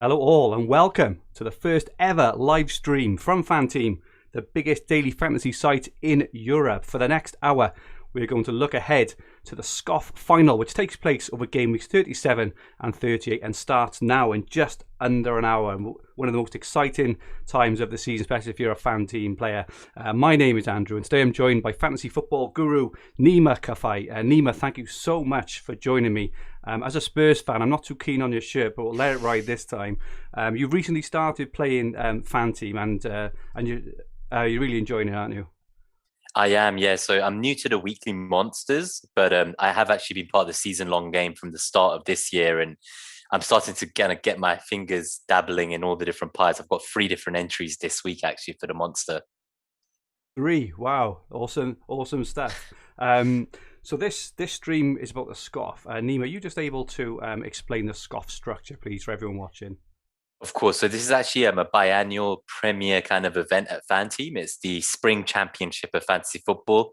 Hello all and welcome to the first ever live stream from FanTeam, the biggest daily fantasy site in Europe. For the next hour, we're going to look ahead to the SCOFF final, which takes place over game weeks 37 and 38 and starts now in just under an hour. One of the most exciting times of the season, especially if you're a FanTeam player. My name is Andrew, and today I'm joined by fantasy football guru Nima Kafai. Nima, thank you so much for joining me. As a Spurs fan, I'm not too keen on your shirt, but we'll let it ride this time. You've recently started playing FanTeam, and you're really enjoying it, aren't you? I am, yeah. So I'm new to the weekly monsters, but I have actually been part of the season-long game from the start of this year, and I'm starting to kind of get my fingers dabbling in all the different pies. I've got 3 different entries this week actually for the monster. 3, wow, awesome stuff. So this stream is about the SCOFF. Nima, are you just able to explain the SCOFF structure, please, for everyone watching? Of course. So this is actually a biannual premier kind of event at FanTeam. It's the Spring Championship of Fantasy Football.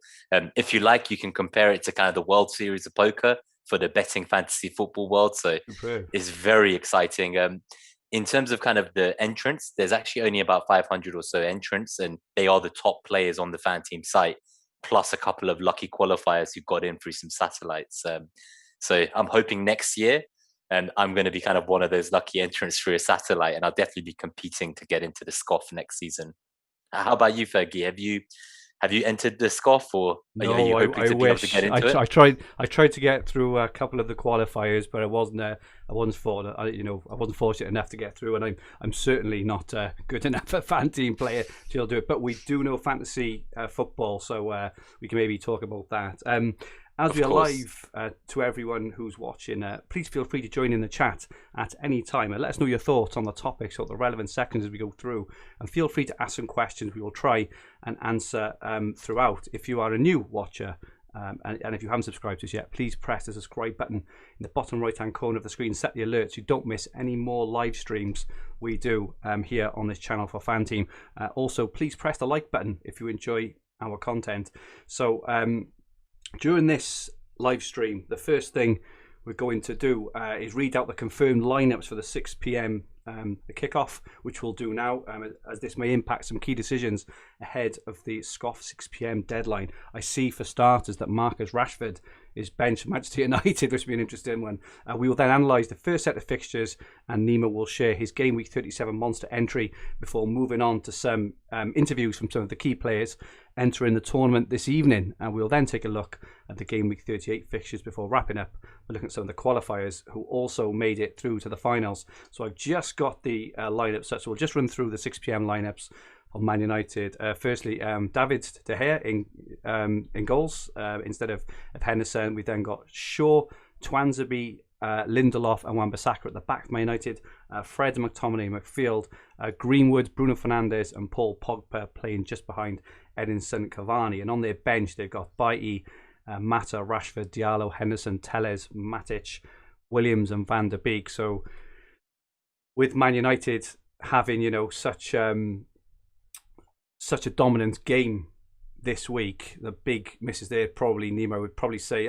If you like, you can compare it to kind of the World Series of Poker for the betting fantasy football world. So it's very exciting. In terms of kind of the entrants, there's actually only about 500 or so entrants, and they are the top players on the FanTeam site, plus a couple of lucky qualifiers who got in through some satellites. So I'm hoping next year, and I'm going to be kind of one of those lucky entrants through a satellite, and I'll definitely be competing to get into the SCOFF next season. How about you, Fergie? Have you entered the SCOFF, or are you hoping to be able to get into it? I tried to get through a couple of the qualifiers, but I wasn't fortunate enough to get through, and I'm certainly not good enough a FanTeam player to do it. But we do know fantasy football, so we can maybe talk about that. As we are live to everyone who's watching, please feel free to join in the chat at any time and let us know your thoughts on the topics or the relevant sections as we go through. And feel free to ask some questions we will try and answer throughout. If you are a new watcher and if you haven't subscribed to us yet, please press the subscribe button in the bottom right hand corner of the screen. Set the alerts so you don't miss any more live streams we do here on this channel for FanTeam. Also, please press the like button if you enjoy our content. So, during this live stream, the first thing we're going to do is read out the confirmed lineups for the 6 p.m. The kickoff, which we'll do now, as this may impact some key decisions ahead of the SCOFF 6 p.m. deadline. I see, for starters, that Marcus Rashford is benched for Manchester United, which will be an interesting one. We will then analyse the first set of fixtures, and Nima will share his Game Week 37 monster entry before moving on to some interviews from some of the key players entering the tournament this evening. And we'll then take a look at the Game Week 38 fixtures before wrapping up by looking at some of the qualifiers who also made it through to the finals. So I've just got the lineups set, so we'll just run through the 6 p.m. lineups of Man United. Firstly, David De Gea in goals instead of Henderson. We then got Shaw, Twanzebe, Lindelof and Wan-Bissaka at the back for Man United. Fred, McTominay, McField, Greenwood, Bruno Fernandes and Paul Pogba playing just behind Edinson Cavani. And on their bench, they've got Bailly, Mata, Rashford, Diallo, Henderson, Telles, Matic, Williams and Van der Beek. So with Man United having, such a dominant game this week, the big misses there probably, Nemo would probably say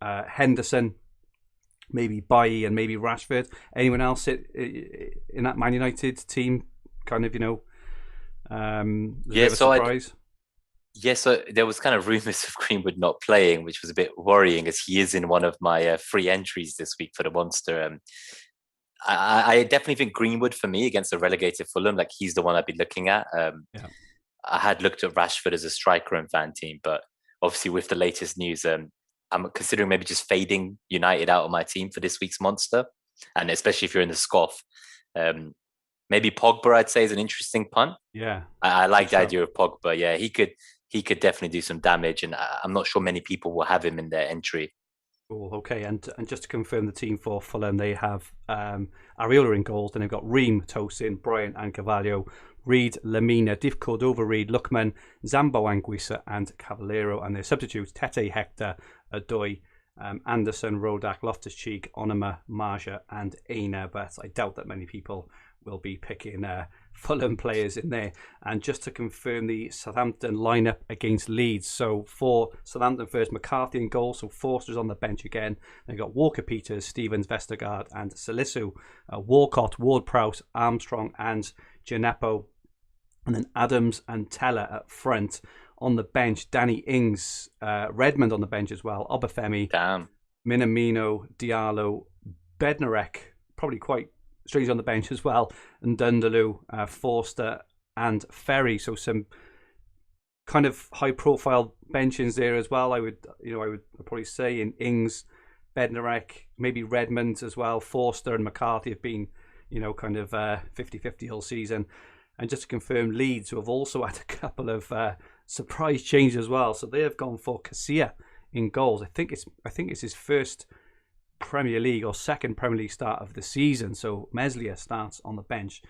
Henderson, maybe Bailly and maybe Rashford. Anyone else in that Man United team kind of, surprise? So there was kind of rumours of Greenwood not playing, which was a bit worrying as he is in one of my free entries this week for the Monster. I definitely think Greenwood for me against a relegated Fulham, like he's the one I'd be looking at. I had looked at Rashford as a striker in FanTeam, but obviously with the latest news, I'm considering maybe just fading United out of my team for this week's Monster, and especially if you're in the SCOFF. Maybe Pogba, I'd say, is an interesting punt. Yeah, I like the idea of Pogba. Yeah, he could definitely do some damage, and I'm not sure many people will have him in their entry. Cool. Okay, and just to confirm the team for Fulham, they have Areola in goals, then they've got Ream, Tosin, Bryant and Carvalho, Reed, Lamina, Div Cordova, Reed, Lookman, Zambo Anguissa and Cavallero, and their substitutes Tete, Hector, Adoy, Anderson, Rodak, Loftus-Cheek, Onuma, Marja and Aina, but I doubt that many people will be picking Fulham players in there. And just to confirm the Southampton lineup against Leeds. So for Southampton first, McCarthy in goal. So Forster's on the bench again. They've got Walker Peters, Stevens, Vestergaard, and Salisu. Walcott, Ward-Prowse, Armstrong, and Gineppo. And then Adams and Teller at front. On the bench, Danny Ings, Redmond on the bench as well. Obafemi, Minamino, Diallo, Bednarek, probably quite strange on the bench as well, and Dundaloo, Forster, and Ferry. So some kind of high-profile benchings there as well. I would probably say in Ings, Bednarek, maybe Redmond as well. Forster and McCarthy have been, kind of 50-50 all season. And just to confirm, Leeds, who have also had a couple of surprise changes as well. So they have gone for Casilla in goals. I think it's his first Premier League or second Premier League start of the season. So Meslier starts on the bench.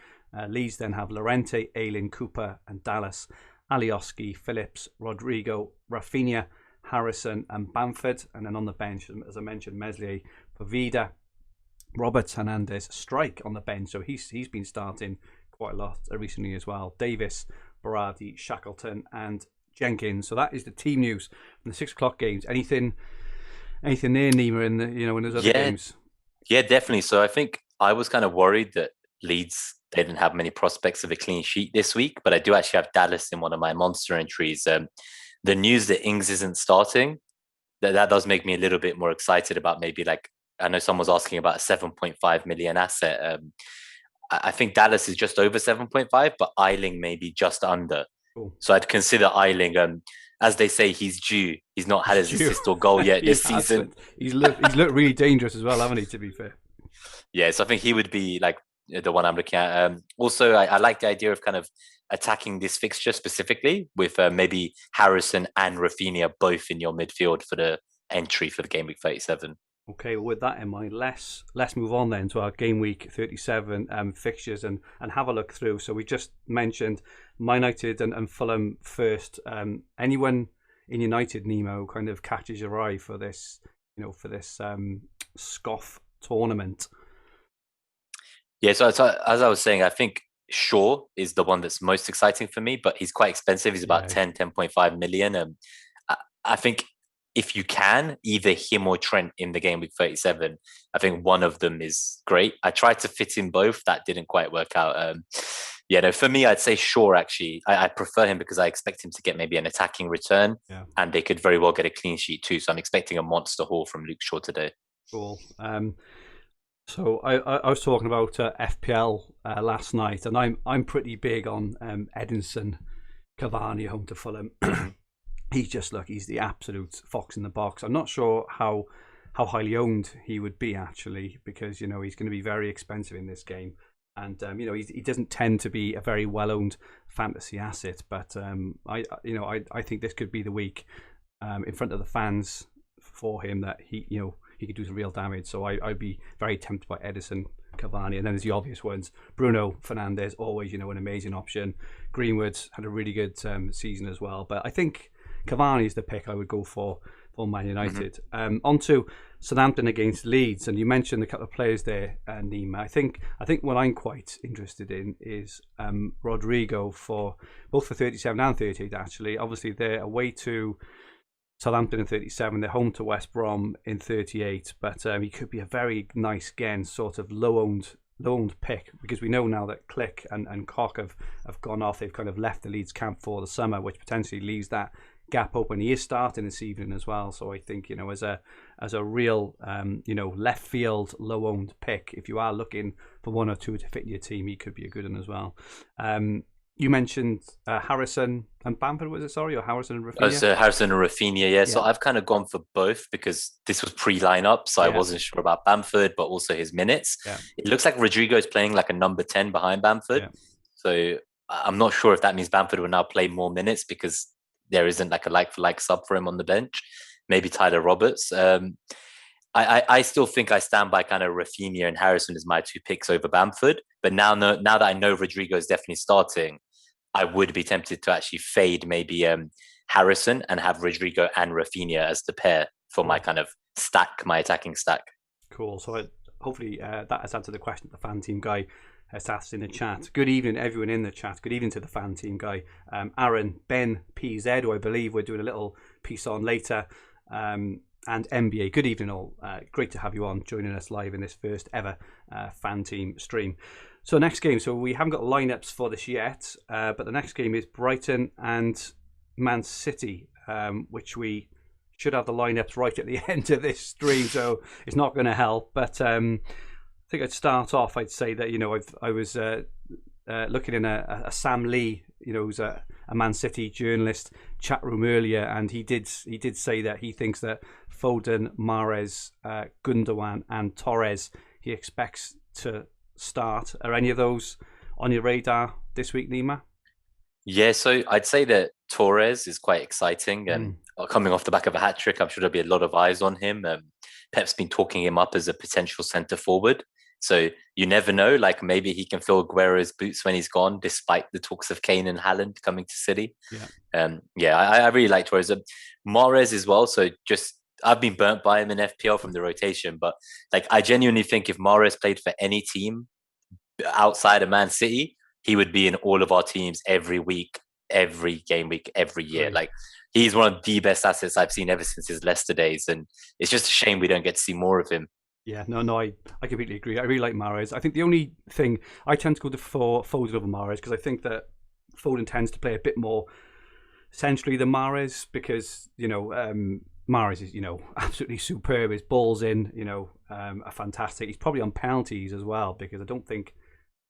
Leeds then have Lorente, Ayling, Cooper, and Dallas, Alioski, Phillips, Rodrigo, Rafinha, Harrison, and Bamford. And then on the bench, as I mentioned, Meslier, Poveda, Roberts, Hernandez, Strike on the bench. So he's been starting quite a lot recently as well. Davis, Berardi, Shackleton, and Jenkins. So that is the team news from the 6 o'clock games. Anything there, Nima, in those other games? Yeah, definitely. So I think I was kind of worried that Leeds, they didn't have many prospects of a clean sheet this week, but I do actually have Dallas in one of my monster entries. The news that Ings isn't starting, that does make me a little bit more excited about maybe, like, I know someone was asking about a 7.5 million asset. I think Dallas is just over 7.5, but Ayling maybe just under. Cool. So I'd consider Ayling, as they say, he's due. He's not had his assist or goal yet this season. He's looked really dangerous as well, haven't he, to be fair? Yeah, so I think he would be like the one I'm looking at. Also, I like the idea of kind of attacking this fixture specifically with maybe Harrison and Rafinha both in your midfield for the entry for the game week 37. Okay, well, with that in mind, let's move on then to our game week 37 fixtures and have a look through. So we just mentioned Man United and Fulham first. Anyone in United, Nemo, kind of catches your eye for this, SCOFF tournament? Yeah, so as I was saying, I think Shaw is the one that's most exciting for me, but he's quite expensive. He's about 10.5 million. I think if you can, either him or Trent in the game week 37, I think one of them is great. I tried to fit in both. That didn't quite work out. For me, I'd say Shaw, actually. I prefer him because I expect him to get maybe an attacking return, and they could very well get a clean sheet too. So I'm expecting a monster haul from Luke Shaw today. Cool. So I was talking about FPL last night, and I'm pretty big on Edinson Cavani home to Fulham. He's the absolute fox in the box. I'm not sure how highly owned he would be, actually, because he's going to be very expensive in this game, and he doesn't tend to be a very well owned fantasy asset. But I think this could be the week in front of the fans for him that he could do some real damage. So I'd be very tempted by Edison Cavani, and then there's the obvious ones: Bruno Fernandes, always an amazing option. Greenwood had a really good season as well, but I think Cavani is the pick I would go for Man United. On to Southampton against Leeds, and you mentioned a couple of players there, Nima. I think what I'm quite interested in is Rodrigo for both for 37 and 38. Actually, obviously they're away to Southampton in 37. They're home to West Brom in 38. But he could be a very nice, again, sort of low-owned pick, because we know now that Click and Koch have gone off. They've kind of left the Leeds camp for the summer, which potentially leaves that gap open. He is starting this evening as well. So I think, as a real, left field, low-owned pick, if you are looking for one or two to fit in your team, he could be a good one as well. You mentioned Harrison and Bamford, was it? Sorry, or Harrison and Rafinha? Oh, so Harrison and Rafinha, yeah. So I've kind of gone for both because this was pre-lineup, so I wasn't sure about Bamford, but also his minutes. Yeah. It looks like Rodrigo is playing like a number 10 behind Bamford. Yeah. So I'm not sure if that means Bamford will now play more minutes because there isn't like a like-for-like sub for him on the bench. Maybe Tyler Roberts. I still think I stand by kind of Rafinha and Harrison as my two picks over Bamford. But now that I know Rodrigo is definitely starting, I would be tempted to actually fade maybe Harrison and have Rodrigo and Rafinha as the pair for my kind of stack, my attacking stack. Cool. So hopefully that has answered the question, the FanTeam guy has asked in the chat. Good evening, everyone in the chat. Good evening to the fan team guy. Aaron, Ben, PZ, who I believe we're doing a little piece on later. And NBA. Good evening, all. Great to have you on, joining us live in this first ever fan team stream. So next game. So we haven't got lineups for this yet, but the next game is Brighton and Man City, which we should have the lineups right at the end of this stream. So it's not going to help. But I think I'd start off. I'd say that I was looking in a Sam Lee, who's a Man City journalist, chat room earlier, and he did say that he thinks that Foden, Mahrez, Gundogan, and Torres he expects to start. Are any of those on your radar this week, Nima? Yeah, so I'd say that Torres is quite exciting, and coming off the back of a hat trick, I'm sure there'll be a lot of eyes on him. Pep's been talking him up as a potential centre forward. So you never know, like maybe he can fill Aguero's boots when he's gone, despite the talks of Kane and Haaland coming to City. I really like Torres. Mahrez as well. So I've been burnt by him in FPL from the rotation, but like I genuinely think if Mahrez played for any team outside of Man City, he would be in all of our teams every week, every game week, every year. Right. Like he's one of the best assets I've seen ever since his Leicester days, and it's just a shame we don't get to see more of him. Yeah, no, I completely agree. I really like Mahrez. I think the only thing I tend to go for Foden over Mahrez because I think that Foden tends to play a bit more centrally than Mahrez because Mahrez is absolutely superb. His balls in are fantastic. He's probably on penalties as well because I don't think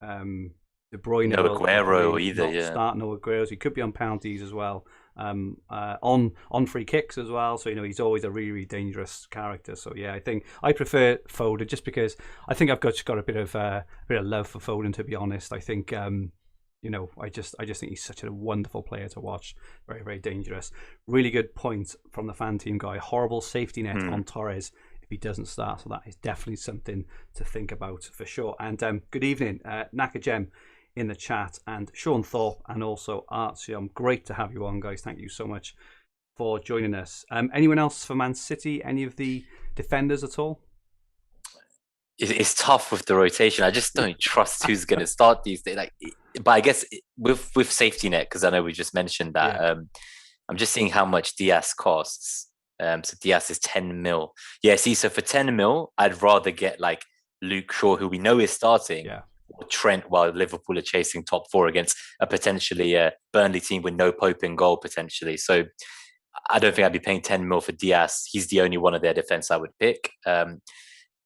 De Bruyne no Aguero either. Yeah, start no Aguero. So he could be on penalties as well. On free kicks as well. So he's always a really, really dangerous character. So yeah, I think I prefer Foden just because I think I've got a bit of love for Foden. To be honest, I think I just think he's such a wonderful player to watch. Very, very dangerous. Really good point from the fan team guy. Horrible safety net on Torres if he doesn't start. So that is definitely something to think about for sure. And good evening, Nakajem in the chat, and Sean Thorpe, and also Artyom. Great to have you on, guys. Thank you so much for joining us. Anyone else for Man City? Any of the defenders at all? It's tough with the rotation. I just don't trust who's going to start these days. But I guess with safety net, because I know we just mentioned that. Yeah. I'm just seeing how much Diaz costs. So Diaz is 10 mil. Yeah, see, so for 10 mil, I'd rather get like Luke Shaw, who we know is starting. Yeah. Or Trent, while Liverpool are chasing top four against a potentially Burnley team with no Pope in goal potentially. So I don't think I'd be paying 10 mil for Diaz. He's the only one of their defense I would pick. In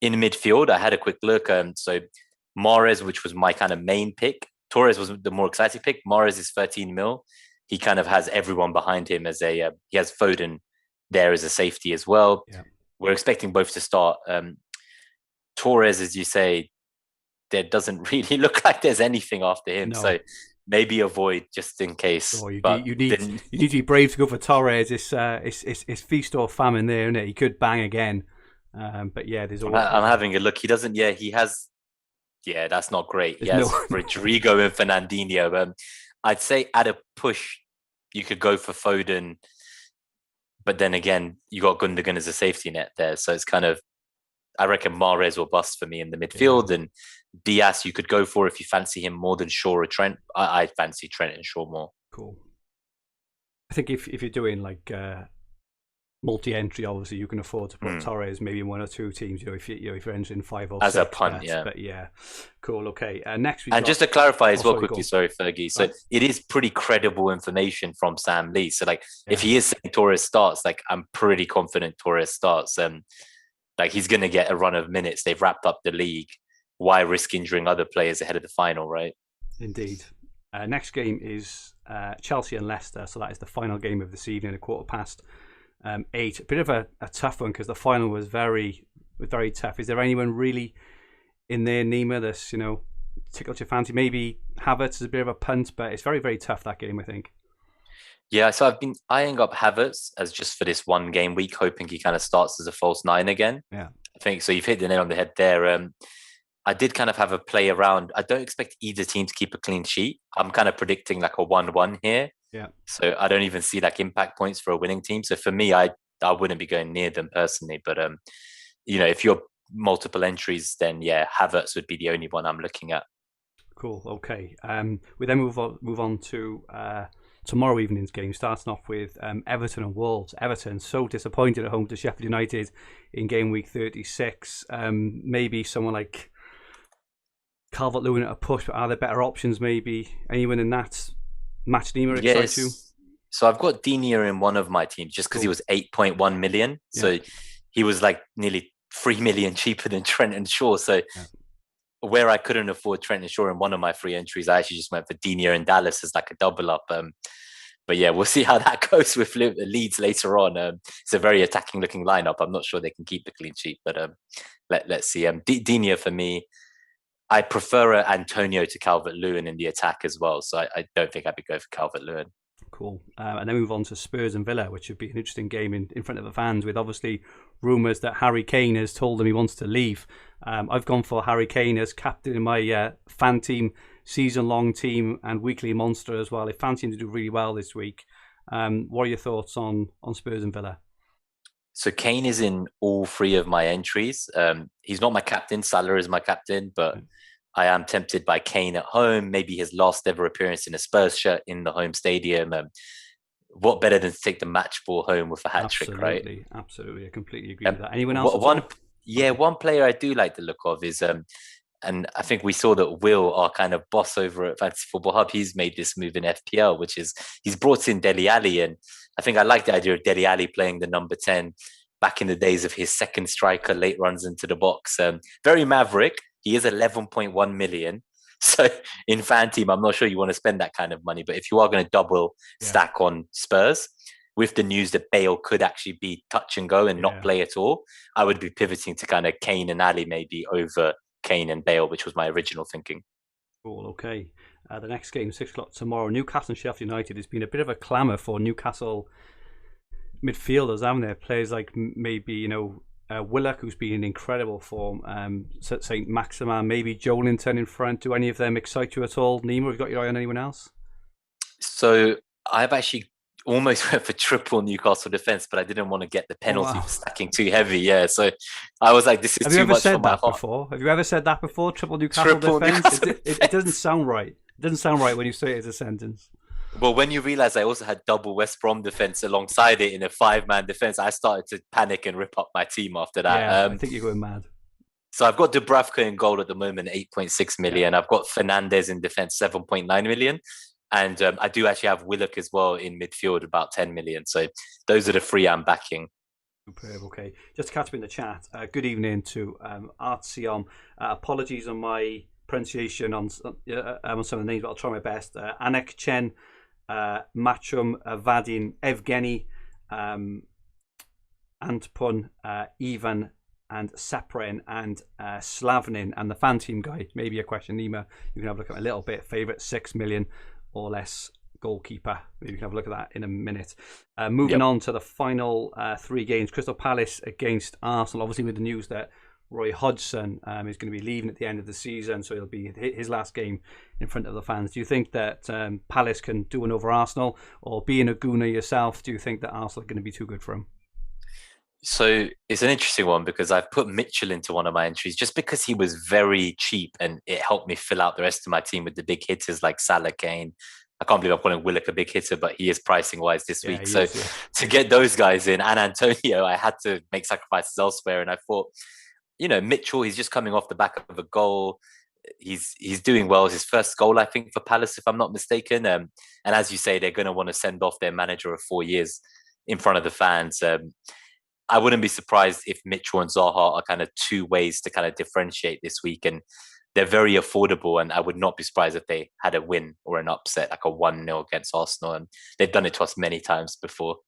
midfield, I had a quick look. So Mahrez, which was my kind of main pick. Torres was the more exciting pick. Mahrez is 13 mil. He kind of has everyone behind him as he has Foden there as a safety as well. Yeah. We're expecting both to start. Torres, as you say, there doesn't really look like there's anything after him. No. So maybe avoid just in case. Oh, you need to be brave to go for Torres. It's feast or famine there, isn't it? He could bang again. But yeah, there's always... I'm having a look. He doesn't. Yeah, he has. Yeah, that's not great. He has Rodrigo and Fernandinho. I'd say at a push, you could go for Foden. But then again, you got Gundogan as a safety net there. So it's kind of, I reckon Mahrez will bust for me in the midfield. Yeah. And Diaz, you could go for if you fancy him more than Shaw or Trent. I fancy Trent and Shaw more. Cool. I think if you're doing like multi-entry, obviously you can afford to put Torres maybe in one or two teams. If you're entering 5 or 6 as a punt, bets, yeah. But yeah, cool. Okay. Next, just to clarify as well, quickly. Sorry, Fergie. So it is pretty credible information from Sam Lee. So if he is saying Torres starts, I'm pretty confident Torres starts. He's going to get a run of minutes. They've wrapped up the league. Why risk injuring other players ahead of the final, right? Indeed. Next game is Chelsea and Leicester. So that is the final game of this evening, 8:15. A bit of a tough one because the final was very tough. Is there anyone really in there, Nima, that's tickled your fancy? Maybe Havertz is a bit of a punt, but it's very, very tough, that game, I think. Yeah, so I've been eyeing up Havertz as just for this one game week, hoping he kind of starts as a false 9 again. Yeah, I think so. You've hit the nail on the head there. I did kind of have a play around. I don't expect either team to keep a clean sheet. I'm kind of predicting a 1-1 here. Yeah. So I don't even see impact points for a winning team. So for me, I wouldn't be going near them personally. But if you're multiple entries, then yeah, Havertz would be the only one I'm looking at. Cool. Okay. We then move on to tomorrow evening's game, starting off with Everton and Wolves. Everton so disappointed at home to Sheffield United in game week 36. Maybe someone like Calvert-Lewin at a push, but are there better options? Maybe anyone in that match, Nima, excites you? So I've got Dinia in one of my teams just because he was 8.1 million. So he was like nearly 3 million cheaper than Trent and Shaw. So where I couldn't afford Trent and Shaw in one of my free entries, I actually just went for Dinia and Dallas as like a double up. But yeah, we'll see how that goes with Leeds later on. It's a very attacking looking lineup. I'm not sure they can keep the clean sheet, but let's see. Dinia for me, I prefer Antonio to Calvert-Lewin in the attack as well. So I don't think I'd be going for Calvert-Lewin. Cool. And then move on to Spurs and Villa, which would be an interesting game in front of the fans, with obviously rumours that Harry Kane has told them he wants to leave. I've gone for Harry Kane as captain in my FanTeam season-long team and weekly monster as well. If FanTeam to do really well this week, what are your thoughts on Spurs and Villa? So Kane is in all three of my entries. He's not my captain. Salah is my captain, but I am tempted by Kane at home, maybe his last ever appearance in a Spurs shirt in the home stadium. What better than to take the match ball home with a hat trick, right? Absolutely. I completely agree with that. Anyone else? One player I do like the look of is, and I think we saw that Will, our kind of boss over at Fantasy Football Hub, he's made this move in FPL, which is he's brought in Dele Alli. And I think I like the idea of Dele Alli playing the number 10 back in the days of his second striker, late runs into the box. Very maverick. He is 11.1 million. So in FanTeam, I'm not sure you want to spend that kind of money. But if you are going to double stack on Spurs, with the news that Bale could actually be touch and go and not play at all, I would be pivoting to kind of Kane and Ali maybe over Kane and Bale, which was my original thinking. Cool, okay. The next game, 6 o'clock tomorrow, Newcastle and Sheffield United. There's been a bit of a clamour for Newcastle midfielders, haven't there? Players like maybe, Willock, who's been in incredible form, St. Maximin, maybe Joelinton in front. Do any of them excite you at all? Nima, have you got your eye on anyone else? So I've actually almost went for triple Newcastle defence, but I didn't want to get the penalty for stacking too heavy. Yeah, so I was like, this is too much for my heart. Have you ever said that before? Triple Newcastle defence? It doesn't sound right. It doesn't sound right when you say it as a sentence. Well, when you realise I also had double West Brom defence alongside it in a 5-man defence, I started to panic and rip up my team after that. Yeah, I think you're going mad. So I've got Dubravka in goal at the moment, 8.6 million. I've got Fernandez in defence, 7.9 million. And I do actually have Willock as well in midfield, about 10 million. So those are the three I'm backing. Superb. Okay, just to catch up in the chat. Good evening to Artsiom. Apologies on my pronunciation on some of the names, but I'll try my best. Anek Chen, Machum, Vadim, Evgeny, Antpun, Ivan, and Saprin, and Slavnin, and the FanTeam guy. Maybe a question, Nima. You can have a look at a little bit. Favorite 6 million or less goalkeeper. Maybe you can have a look at that in a minute. Moving on to the final 3 games. Crystal Palace against Arsenal. Obviously, with the news that Roy Hodgson is going to be leaving at the end of the season, so it'll be his last game in front of the fans. Do you think that Palace can do one over Arsenal, or being a Gooner yourself, do you think that Arsenal are going to be too good for him? So it's an interesting one because I've put Mitchell into one of my entries just because he was very cheap and it helped me fill out the rest of my team with the big hitters like Salah, Kane. I can't believe I'm calling Willock a big hitter, but he is pricing wise this week. So to get those guys in and Antonio, I had to make sacrifices elsewhere. And I thought, Mitchell, he's just coming off the back of a goal. He's doing well. It's his first goal, I think, for Palace, if I'm not mistaken. And as you say, they're going to want to send off their manager of 4 years in front of the fans. I wouldn't be surprised if Mitchell and Zaha are kind of 2 ways to kind of differentiate this week. And they're very affordable. And I would not be surprised if they had a win or an upset, like a 1-0 against Arsenal. And they've done it to us many times before.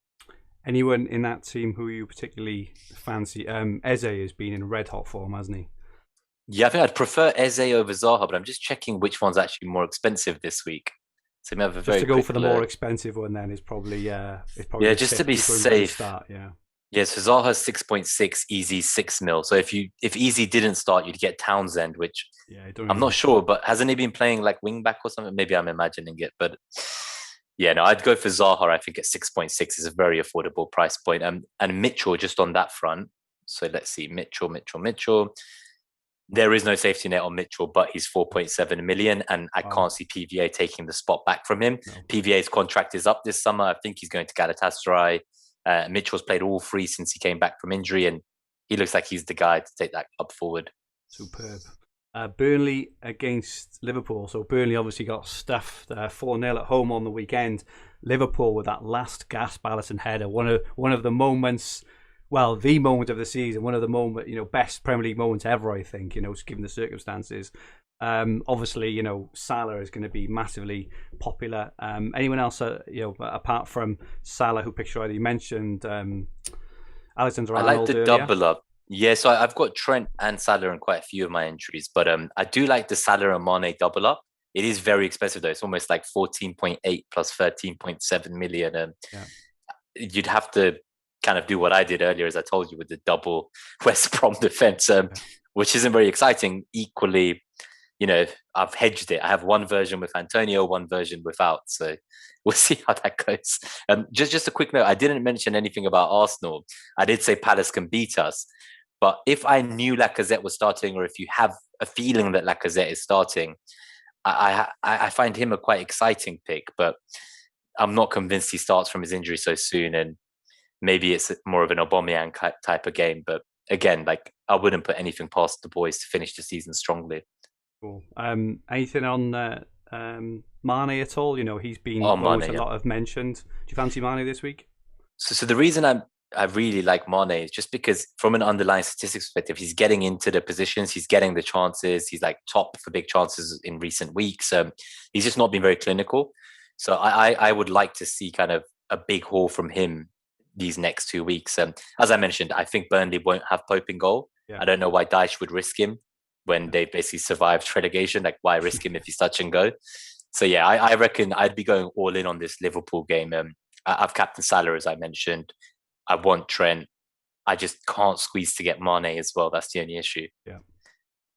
Anyone in that team who you particularly fancy? Eze has been in red hot form, hasn't he? Yeah, I think I'd prefer Eze over Zaha, but I'm just checking which one's actually more expensive this week. So we have a very just to go for the more expensive one then is probably just to be safe. Yeah, so Zaha's 6.6, Easy 6 mil. So if Easy didn't start, you'd get Townsend, which I'm not sure, but hasn't he been playing like wing back or something? Maybe I'm imagining it, but yeah, no, I'd go for Zaha. I think at 6.6 is a very affordable price point. And Mitchell just on that front. So let's see, Mitchell. There is no safety net on Mitchell, but he's 4.7 million, and I Wow. can't see PVA taking the spot back from him. No. PVA's contract is up this summer. I think he's going to Galatasaray. Mitchell's played all three since he came back from injury, and he looks like he's the guy to take that club forward. Superb. Burnley against Liverpool. So Burnley obviously got stuffed 4-0 at home on the weekend. Liverpool with that last gasp Alisson header, one of the moments, well, the moment of the season, one of the best Premier League moments ever, I think, given the circumstances. Obviously, Salah is going to be massively popular. Anyone else, apart from Salah, who picture either you mentioned Alexander Arnold I like the earlier. double up. Yeah, so I've got Trent and Salah in quite a few of my entries, but I do like the Salah and Mane double up. It is very expensive though. It's almost like 14.8 plus 13.7 million. You'd have to kind of do what I did earlier, as I told you, with the double West Brom defense, which isn't very exciting. Equally, I've hedged it. I have one version with Antonio, one version without. So we'll see how that goes. Just a quick note. I didn't mention anything about Arsenal. I did say Palace can beat us. But if I knew Lacazette was starting, or if you have a feeling that Lacazette is starting, I find him a quite exciting pick. But I'm not convinced he starts from his injury so soon. And maybe it's more of an Aubameyang type of game. But again, I wouldn't put anything past the boys to finish the season strongly. Cool. Anything on Mane at all? He's been a lot of mentioned. Do you fancy Mane this week? So the reason I really like Mane is just because from an underlying statistics perspective, he's getting into the positions, he's getting the chances, he's like top for big chances in recent weeks. He's just not been very clinical. So I would like to see kind of a big haul from him these next 2 weeks. As I mentioned, I think Burnley won't have Pope in goal. Yeah. I don't know why Dyche would risk him when they basically survived relegation. Like, why risk him if he's touch and go? So yeah, I reckon I'd be going all in on this Liverpool game. I've captain Salah, as I mentioned. I want Trent. I just can't squeeze to get Mane as well. That's the only issue. Yeah.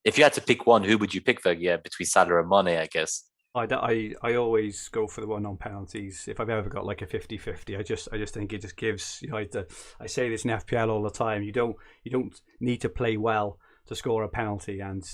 If you had to pick one, who would you pick, Fergie? Yeah, between Salah and Mane, I guess. I always go for the one on penalties. If I've ever got like a 50-50, I just think it just gives, I say this in FPL all the time, you don't need to play well to score a penalty, and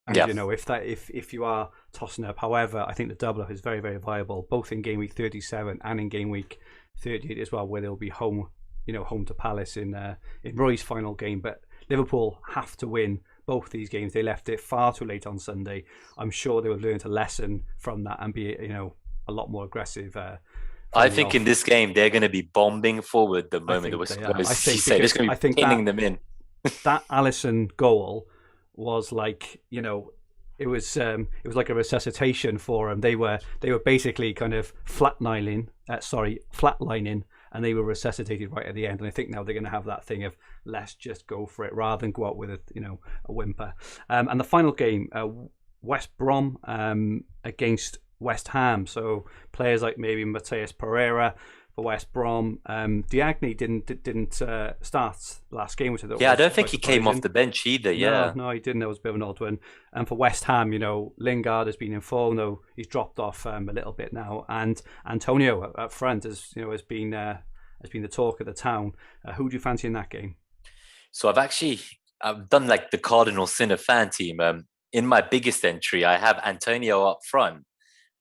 if you are tossing up. However, I think the double up is very, very viable, both in game week 37 and in game week 38 as well, where they'll be home to Palace in Roy's final game. But Liverpool have to win both these games. They left it far too late on Sunday. I'm sure they will learn a lesson from that and be a lot more aggressive. I think in this game they're going to be bombing forward the moment it was supposed to say. They're going to be pinning them in. That Alisson goal was like, it was like a resuscitation for them. They were basically kind of flatlining, and they were resuscitated right at the end. And I think now they're going to have that thing of, let's just go for it rather than go out with a whimper. And the final game, West Brom against West Ham. So players like maybe Mateus Pereira for West Brom. Diagne didn't start last game, which I thought I don't think he came off the bench either. Yeah, no, he didn't. That was a bit of an odd one. And for West Ham, Lingard has been in form, though he's dropped off a little bit now. And Antonio up front has been the talk of the town. Who do you fancy in that game? So I've done like the cardinal sin of FanTeam. In my biggest entry, I have Antonio up front.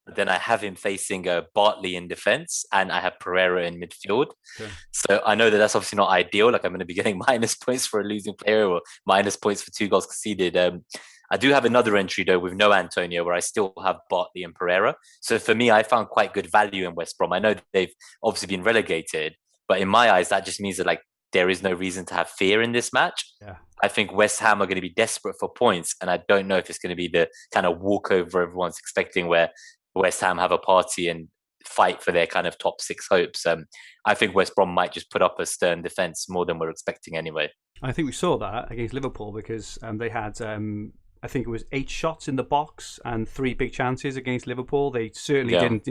But then I have him facing Bartley in defense, and I have Pereira in midfield. Okay. So I know that's obviously not ideal. Like, I'm going to be getting minus points for a losing player or minus points for 2 goals conceded. I do have another entry though with no Antonio, where I still have Bartley and Pereira. So for me, I found quite good value in West Brom. I know they've obviously been relegated, but in my eyes, that just means that there is no reason to have fear in this match. Yeah. I think West Ham are going to be desperate for points, and I don't know if it's going to be the kind of walkover everyone's expecting, where West Ham have a party and fight for their kind of top 6 hopes. I think West Brom might just put up a stern defence more than we're expecting anyway. I think we saw that against Liverpool because they had, I think it was 8 shots in the box and 3 big chances against Liverpool. They certainly didn't,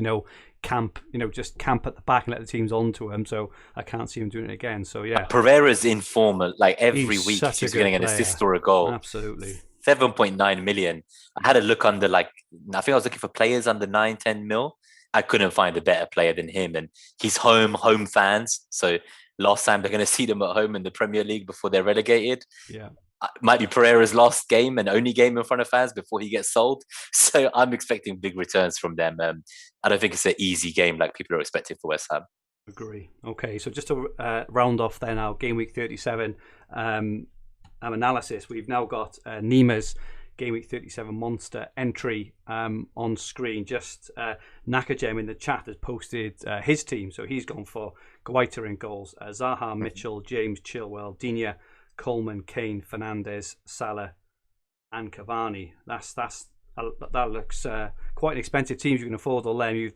camp at the back and let the teams onto them. So I can't see him doing it again. So yeah, Pereira's in form. Like every week, he's getting an assist or a goal. Absolutely. 7.9 million. I had a look under I think I was looking for players under 9-10 mil. I couldn't find a better player than him, and he's home fans. So last time they're going to see them at home in the Premier League before they're relegated. Yeah, might be Pereira's last game and only game in front of fans before he gets sold. So I'm expecting big returns from them. I don't think it's an easy game like people are expecting for West Ham. Agree. Okay, so just to round off then our game week 37 analysis, we've now got Nima's game week 37 monster entry on screen. Just Nakajem in the chat has posted his team, so he's gone for Guaita in goals, Zaha, Mitchell, James, Chilwell, Digne, Coleman, Kane, Fernandes, Salah, and Cavani. That looks quite an expensive team. You can afford all them. You've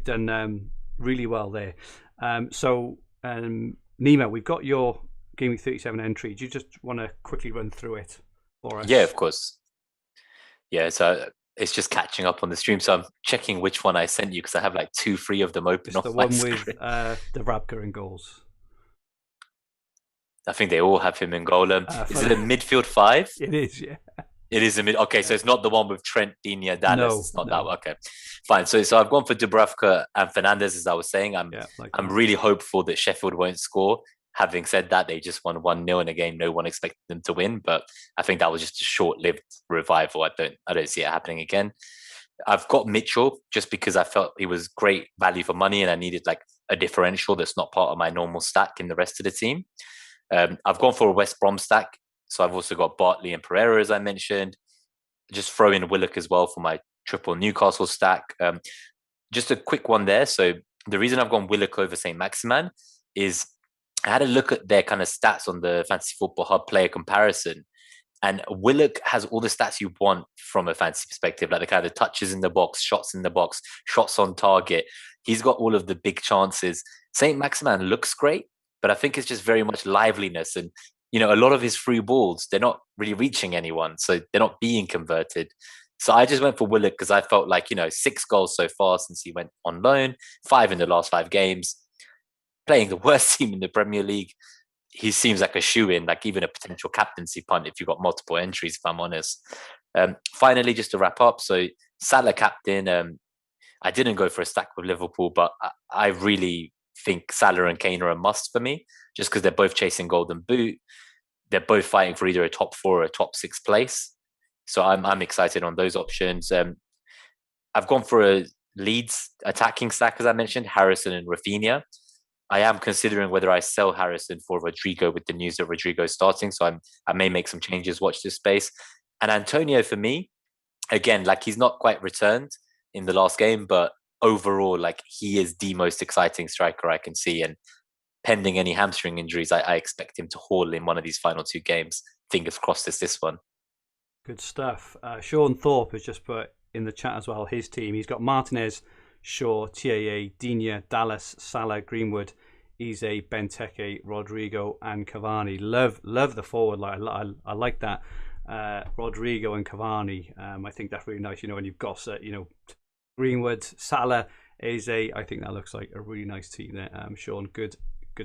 done really well there. Nima, we've got your game week 37 entry. Do you just want to quickly run through it for us? Yeah, of course. Yeah, so it's just catching up on the stream. So I'm checking which one I sent you because I have like 2-3 of them open. It's the one with the Rabka in goals. I think they all have him in goal. Is it a midfield 5? It is, yeah. It is a mid. Okay, so it's not the one with Trent, Digne, Dallas. No, it's not that one. Okay, fine. So I've gone for Dubravka and Fernandes, as I was saying. I'm really hopeful that Sheffield won't score. Having said that, they just won 1-0 in a game no one expected them to win. But I think that was just a short-lived revival. I don't see it happening again. I've got Mitchell just because I felt he was great value for money and I needed like a differential that's not part of my normal stack in the rest of the team. I've gone for a West Brom stack. So I've also got Bartley and Pereira, as I mentioned. Just throw in Willock as well for my triple Newcastle stack. Just a quick one there. So the reason I've gone Willock over St. Maximan is I had a look at their kind of stats on the Fantasy Football Hub player comparison. And Willock has all the stats you want from a fantasy perspective, like the kind of touches in the box, shots in the box, shots on target. He's got all of the big chances. St. Maximan looks great, but I think it's just very much liveliness. And, you know, a lot of his through balls, they're not really reaching anyone. So they're not being converted. So I just went for Willock because I felt like, 6 goals so far since he went on loan, 5 in the last 5 games, playing the worst team in the Premier League. He seems like a shoe-in, like even a potential captaincy punt if you've got multiple entries, if I'm honest. Finally, just to wrap up, so Salah captain, I didn't go for a stack with Liverpool, but I really think Salah and Kane are a must for me, just because they're both chasing Golden Boot. They're both fighting for either a top 4 or a top 6 place. So I'm excited on those options. I've gone for a Leeds attacking stack, as I mentioned, Harrison and Rafinha. I am considering whether I sell Harrison for Rodrigo with the news that Rodrigo is starting. So I may make some changes, watch this space. And Antonio, for me, again, like he's not quite returned in the last game, but overall, like he is the most exciting striker I can see. And pending any hamstring injuries, I expect him to haul in one of these final 2 games. Fingers crossed it's this one. Good stuff. Sean Thorpe has just put in the chat as well his team. He's got Martinez, Shaw, TAA, Digne, Dallas, Salah, Greenwood, Eze, Benteke, Rodrigo, and Cavani. Love the forward line. I like that. Rodrigo and Cavani. I think that's really nice. When you've got Greenwood, Salah, Eze. I think that looks like a really nice team there. Sean, good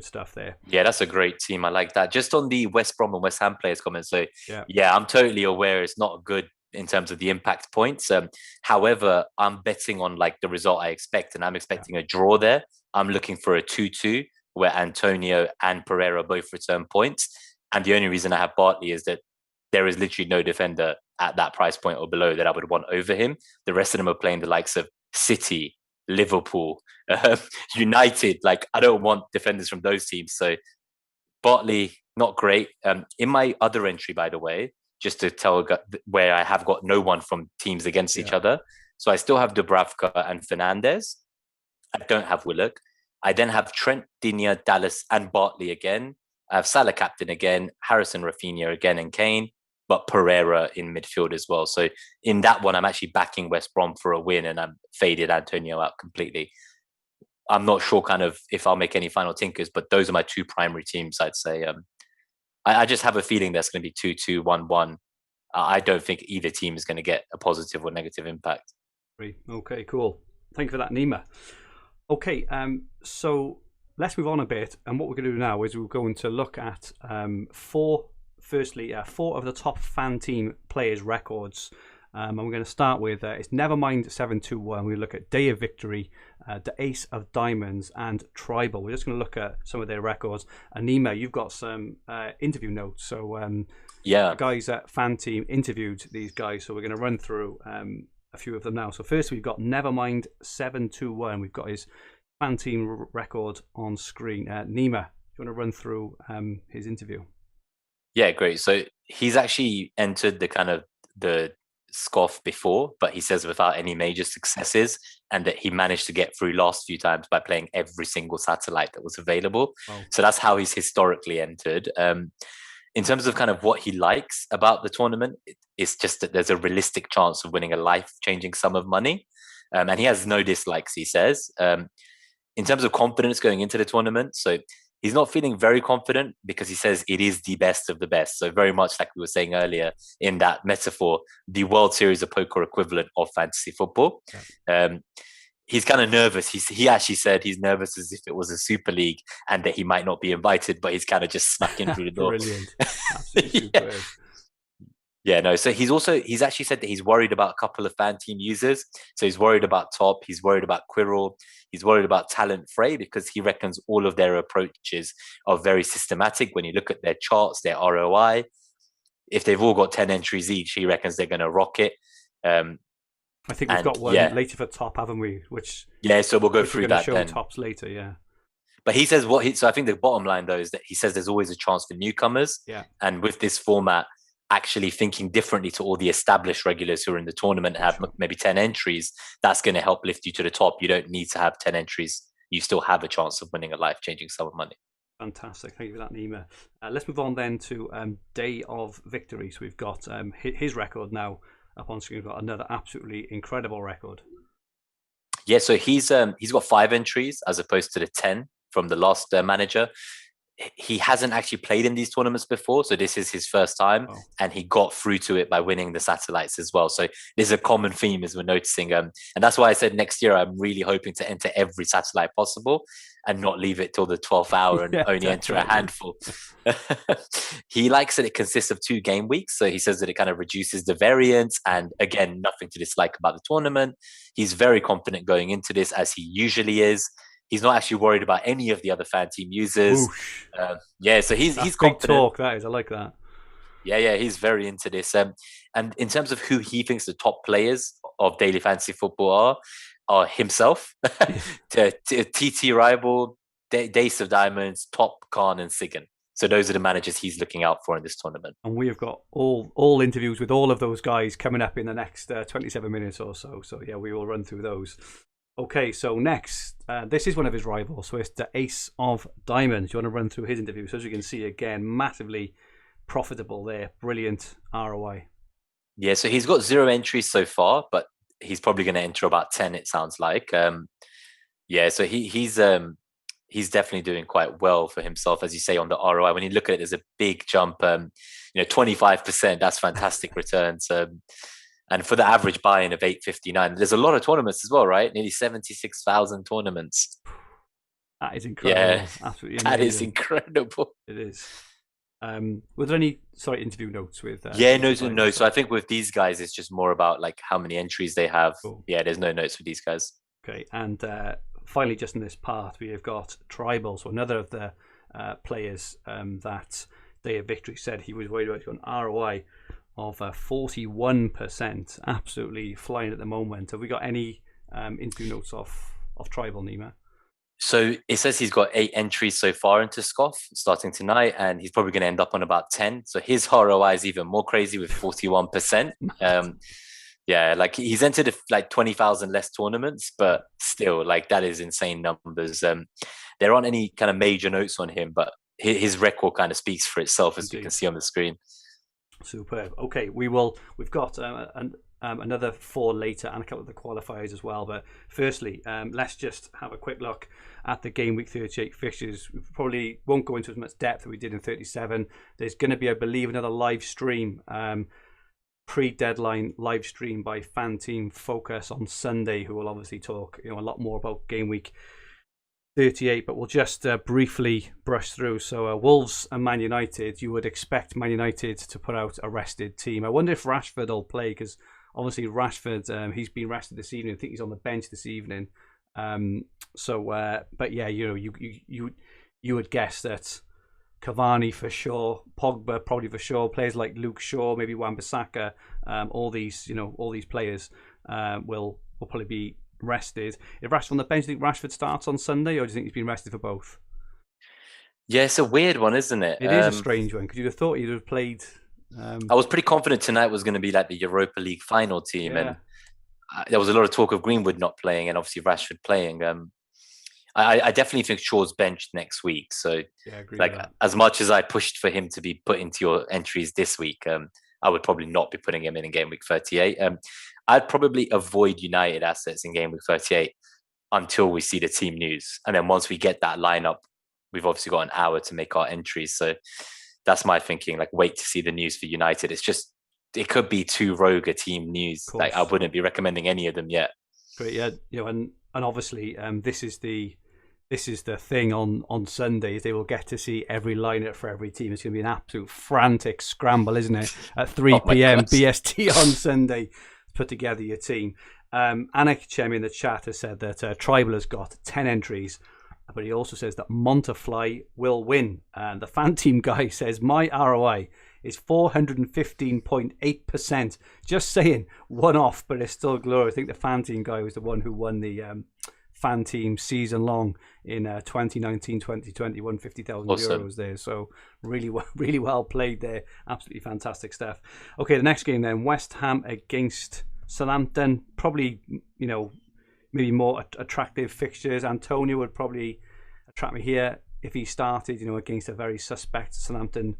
stuff there. Yeah, that's a great team. I like that. Just on the West Brom and West Ham players comment. So yeah, I'm totally aware it's not good in terms of the impact points. However, I'm betting on like the result I expect, and I'm expecting a draw there. I'm looking for a 2-2 where Antonio and Pereira both return points. And the only reason I have Bartley is that there is literally no defender at that price point or below that I would want over him. The rest of them are playing the likes of City, Liverpool, United. Like I don't want defenders from those teams. So Bartley, not great. In my other entry, by the way, just to tell where I have got no one from teams against each other. So I still have Dubravka and Fernandes. I don't have Willock. I then have Trent, Digne, Dallas, and Bartley again. I have Salah captain again, Harrison, Rafinha again, and Kane, but Pereira in midfield as well. So in that one, I'm actually backing West Brom for a win, and I'm faded Antonio out completely. I'm not sure kind of if I'll make any final tinkers, but those are my 2 primary teams, I'd say. I just have a feeling there's going to be 2-2, 1-1. I don't think either team is going to get a positive or negative impact. Okay, cool. Thank you for that, Nima. Okay, so let's move on a bit. And what we're going to do now is we're going to look at 4 of the top FanTeam players' records And we're going to start with it's Nevermind 721. We look at Day of Victory, the Ace of Diamonds, and Tribal. We're just going to look at some of their records. And Nima, you've got some interview notes. So the guys at FanTeam interviewed these guys. So we're going to run through a few of them now. So first we've got Nevermind 721. We've got his FanTeam record on screen. Nima, do you want to run through his interview? Yeah, great. So he's actually entered the SCOFF before, but he says without any major successes, and that he managed to get through last few times by playing every single satellite that was available. Oh. So that's how he's historically entered. In terms of kind of what he likes about the tournament, it's just that there's a realistic chance of winning a life-changing sum of money. And he has no dislikes, he says. In terms of confidence going into the tournament, so he's not feeling very confident because he says it is the best of the best. So very much like we were saying earlier in that metaphor, the World Series of Poker equivalent of fantasy football. Yeah. He's kind of nervous. He actually said he's nervous as if it was a Super League and that he might not be invited, but he's kind of just snuck in through the door. Brilliant. Absolutely superb. Yeah, no. So he's actually said that he's worried about a couple of FanTeam users. So he's worried about Top. He's worried about Quirrell. He's worried about Talent Frey because he reckons all of their approaches are very systematic. When you look at their charts, their ROI, if they've all got 10 entries each, he reckons they're going to rock it. I think we've got one later for Top, haven't we? So we'll go through that. Show then Tops later, yeah. But he says so I think the bottom line though is that he says there's always a chance for newcomers. Yeah. And with this format, actually thinking differently to all the established regulars who are in the tournament and have maybe 10 entries, that's going to help lift you to the top. You don't need to have 10 entries. You still have a chance of winning a life-changing sum of money. Fantastic. Thank you for that, Nima. Let's move on then to Day of Victory. So we've got his record now up on screen. We've got another absolutely incredible record. Yeah, so he's got 5 entries as opposed to the 10 from the last manager. He hasn't actually played in these tournaments before, so this is his first time, and he got through to it by winning the satellites as well. So there's a common theme as we're noticing, and that's why I said next year I'm really hoping to enter every satellite possible and not leave it till the 12th hour and only enter a handful. He likes that it consists of 2 game weeks, so he says that it kind of reduces the variance, and again, nothing to dislike about the tournament. He's very confident going into this, as he usually is. He's not actually worried about any of the other FanTeam users. So he's confident. Big talk, that is. I like that. Yeah, he's very into this. And in terms of who he thinks the top players of daily fantasy football are himself, TT Rival, Ace of Diamonds, Top, Khan, and Sigan. So those are the managers he's looking out for in this tournament. And we have got all interviews with all of those guys coming up in the next 27 minutes or so. So yeah, we will run through those. Okay, so next, this is one of his rivals, so it's the Ace of Diamonds. You want to run through his interview? So as you can see, again, massively profitable there, brilliant ROI. Yeah, so he's got 0 entries so far, but he's probably going to enter about 10, it sounds like. So he's definitely doing quite well for himself, as you say, on the ROI. When you look at it, there's a big jump, 25%, that's fantastic returns. And for the average buy-in of 859, there's a lot of tournaments as well, right? Nearly 76,000 tournaments. That is incredible. Yeah, absolutely amazing. That is incredible. It is. Were there any interview notes with? No. So I think with these guys, it's just more about like how many entries they have. Cool. Yeah, there's no notes with these guys. Okay, and finally, just in this part, we have got Tribal. So another of the players that Day of Victory said he was worried about on ROI of 41%, absolutely flying at the moment. Have we got any interview notes of Tribal, Nima? So it says he's got 8 entries so far into SCOFF starting tonight, and he's probably going to end up on about 10. So his ROI is even more crazy with 41%. Like he's entered like 20,000 less tournaments, but still, like that is insane numbers. There aren't any kind of major notes on him, but his record kind of speaks for itself, as you can see on the screen. Superb. Okay, we've got another 4 later and a couple of the qualifiers as well. But firstly, let's just have a quick look at the Game Week 38 fixtures. We probably won't go into as much depth as we did in 37. There's going to be, I believe, another live stream, pre-deadline live stream by FanTeam Focus on Sunday, who will obviously talk a lot more about Game Week 38, but we'll just briefly brush through. So Wolves and Man United, you would expect Man United to put out a rested team. I wonder if Rashford will play, because Obviously, Rashford, he's been rested this evening. I think he's on the bench this evening. But yeah, you would guess that Cavani for sure, Pogba probably for sure, players like Luke Shaw, maybe Wan-Bissaka, all these players will probably be rested. If Rashford on the bench, do you think Rashford starts on Sunday, or do you think he's been rested for both? Yeah, it's a weird one, isn't it? It is a strange one because you'd have thought he'd have played. I was pretty confident tonight was going to be like the Europa League final team, Yeah. and there was a lot of talk of Greenwood not playing and obviously Rashford playing. I definitely think Shaw's benched next week. So, Yeah, I agree like, with that. as much as I pushed for him to be put into your entries this week, I would probably not be putting him in game week 38. I'd probably avoid United assets in game week 38 until we see the team news. And then once we get that lineup, we've obviously got an hour to make our entries. So that's my thinking, like, wait to see the news for United. It's just, it could be too rogue a team news. Like, I wouldn't be recommending any of them yet. Great, yeah, and obviously, this is the thing on Sundays. They will get to see every lineup for every team. It's going to be an absolute frantic scramble, isn't it? At 3 p.m. BST on Sunday, to put together your team. Anik Chemi in the chat has said that Tribal has got 10 entries, but he also says that Montafly will win. And the FanTeam guy says, my ROI is 415.8%. Just saying, one off, but it's still glorious. I think the FanTeam guy was the one who won the FanTeam season long in 2019-2020, won 50,000 euros there. So really well played there. Absolutely fantastic stuff. Okay, the next game then, West Ham against Southampton. Probably, maybe more attractive fixtures. Antonio would probably attract me here if he started, against a very suspect Southampton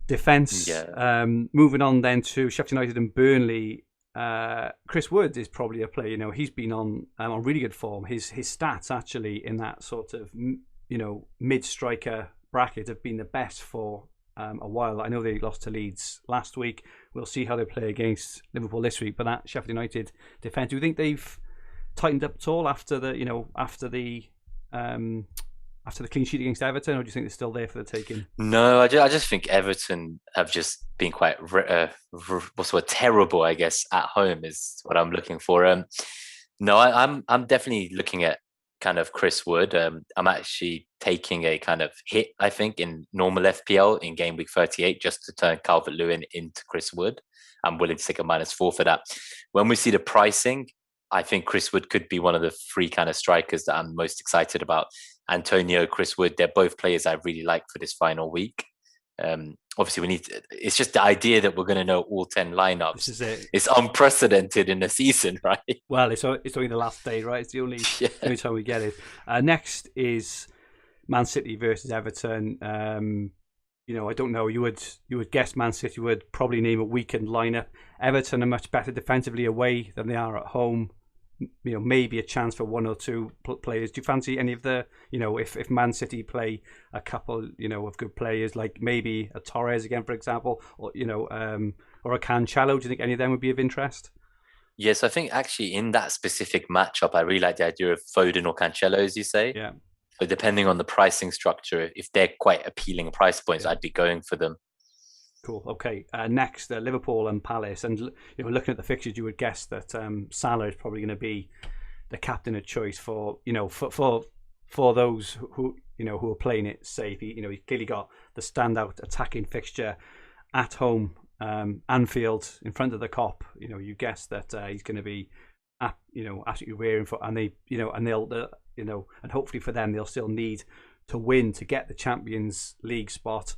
defence. Yeah. Moving on then to Sheffield United and Burnley. Chris Wood is probably a player. He's been on really good form. His stats actually in that sort of mid striker bracket have been the best for a while. I know they lost to Leeds last week. We'll see how they play against Liverpool this week. But that Sheffield United defence, do you think they've tightened up at all after the clean sheet against Everton, or do you think they're still there for the taking? No, I just think Everton have just been quite terrible, I guess, at home is what I'm looking for. No, I'm definitely looking at kind of Chris Wood. I'm actually taking a kind of hit, I think, in normal FPL in game week 38 just to turn Calvert-Lewin into Chris Wood. I'm willing to take a -4 for that. When we see the pricing, I think Chris Wood could be one of the three kind of strikers that I'm most excited about. Antonio, Chris Wood, they're both players I really like for this final week. Obviously, it's just the idea that we're going to know all 10 lineups. This is it. It's unprecedented in the season, right? Well, it's only the last day, right? It's the only time we get it. Next is Man City versus Everton. I don't know. You would guess Man City would probably name a weakened lineup. Everton are much better defensively away than they are at home. Maybe a chance for one or two players. Do you fancy any of the, if Man City play a couple, of good players, like maybe a Torres again, for example, or or a Cancelo? Do you think any of them would be of interest? Yes, I think actually in that specific matchup, I really like the idea of Foden or Cancelo, as you say. Yeah. But depending on the pricing structure, if they're quite appealing price points, I'd be going for them. Cool. Okay. Next, Liverpool and Palace, and looking at the fixtures, you would guess that Salah is probably going to be the captain of choice for for those who are playing it safe. He's clearly got the standout attacking fixture at home, Anfield, in front of the Kop. You guess that he's going to be, absolutely raring for, and and hopefully for them they'll still need to win to get the Champions League spot.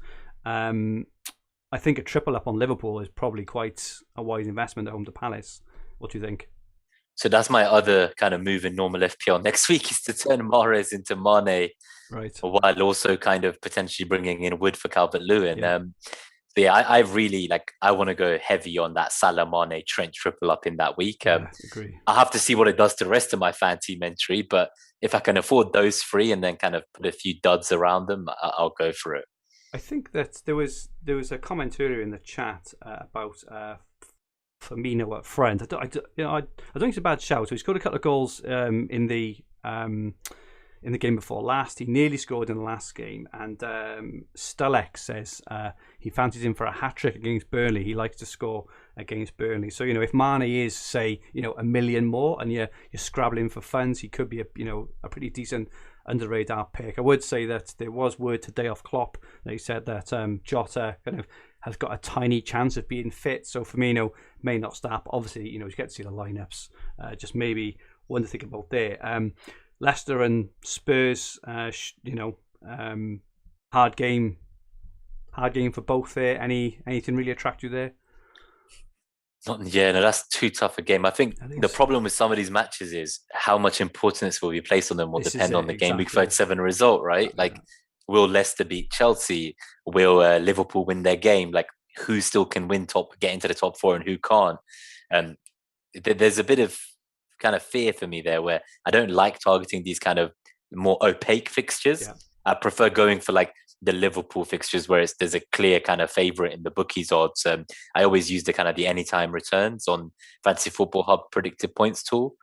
I think a triple up on Liverpool is probably quite a wise investment at home to Palace. What do you think? So that's my other kind of move in normal FPL next week, is to turn Mahrez into Mane, right? While also kind of potentially bringing in Wood for Calvert-Lewin. I really I want to go heavy on that Salah, Mane, Trent triple up in that week. Agree. I'll have to see what it does to the rest of my FanTeam entry, but if I can afford those three and then kind of put a few duds around them, I'll go for it. I think that there was a comment earlier in the chat about Firmino up front. I don't think it's a bad shout. So he scored a couple of goals in the game before last. He nearly scored in the last game. And Stulek says he fancies him for a hat trick against Burnley. He likes to score against Burnley. So, if Mane is, say, a million more and you're scrabbling for funds, he could be a pretty decent under radar pick. I would say that there was word today off Klopp that he said that Jota kind of has got a tiny chance of being fit. So Firmino may not start. But obviously, you get to see the lineups. Just maybe one to think about there. Leicester and Spurs, hard game for both there. Anything really attract you there? Yeah, no, that's too tough a game. I think the problem with some of these matches is how much importance will be placed on them will depend on the Game Week 37 result, right? Like, will Leicester beat Chelsea? Will Liverpool win their game? Like, who still can get into the top 4 and who can't? There's a bit of kind of fear for me there where I don't like targeting these kind of more opaque fixtures. Yeah. I prefer going for like the Liverpool fixtures where there's a clear kind of favourite in the bookies odds. I always use the anytime returns on Fantasy Football Hub predicted points tool.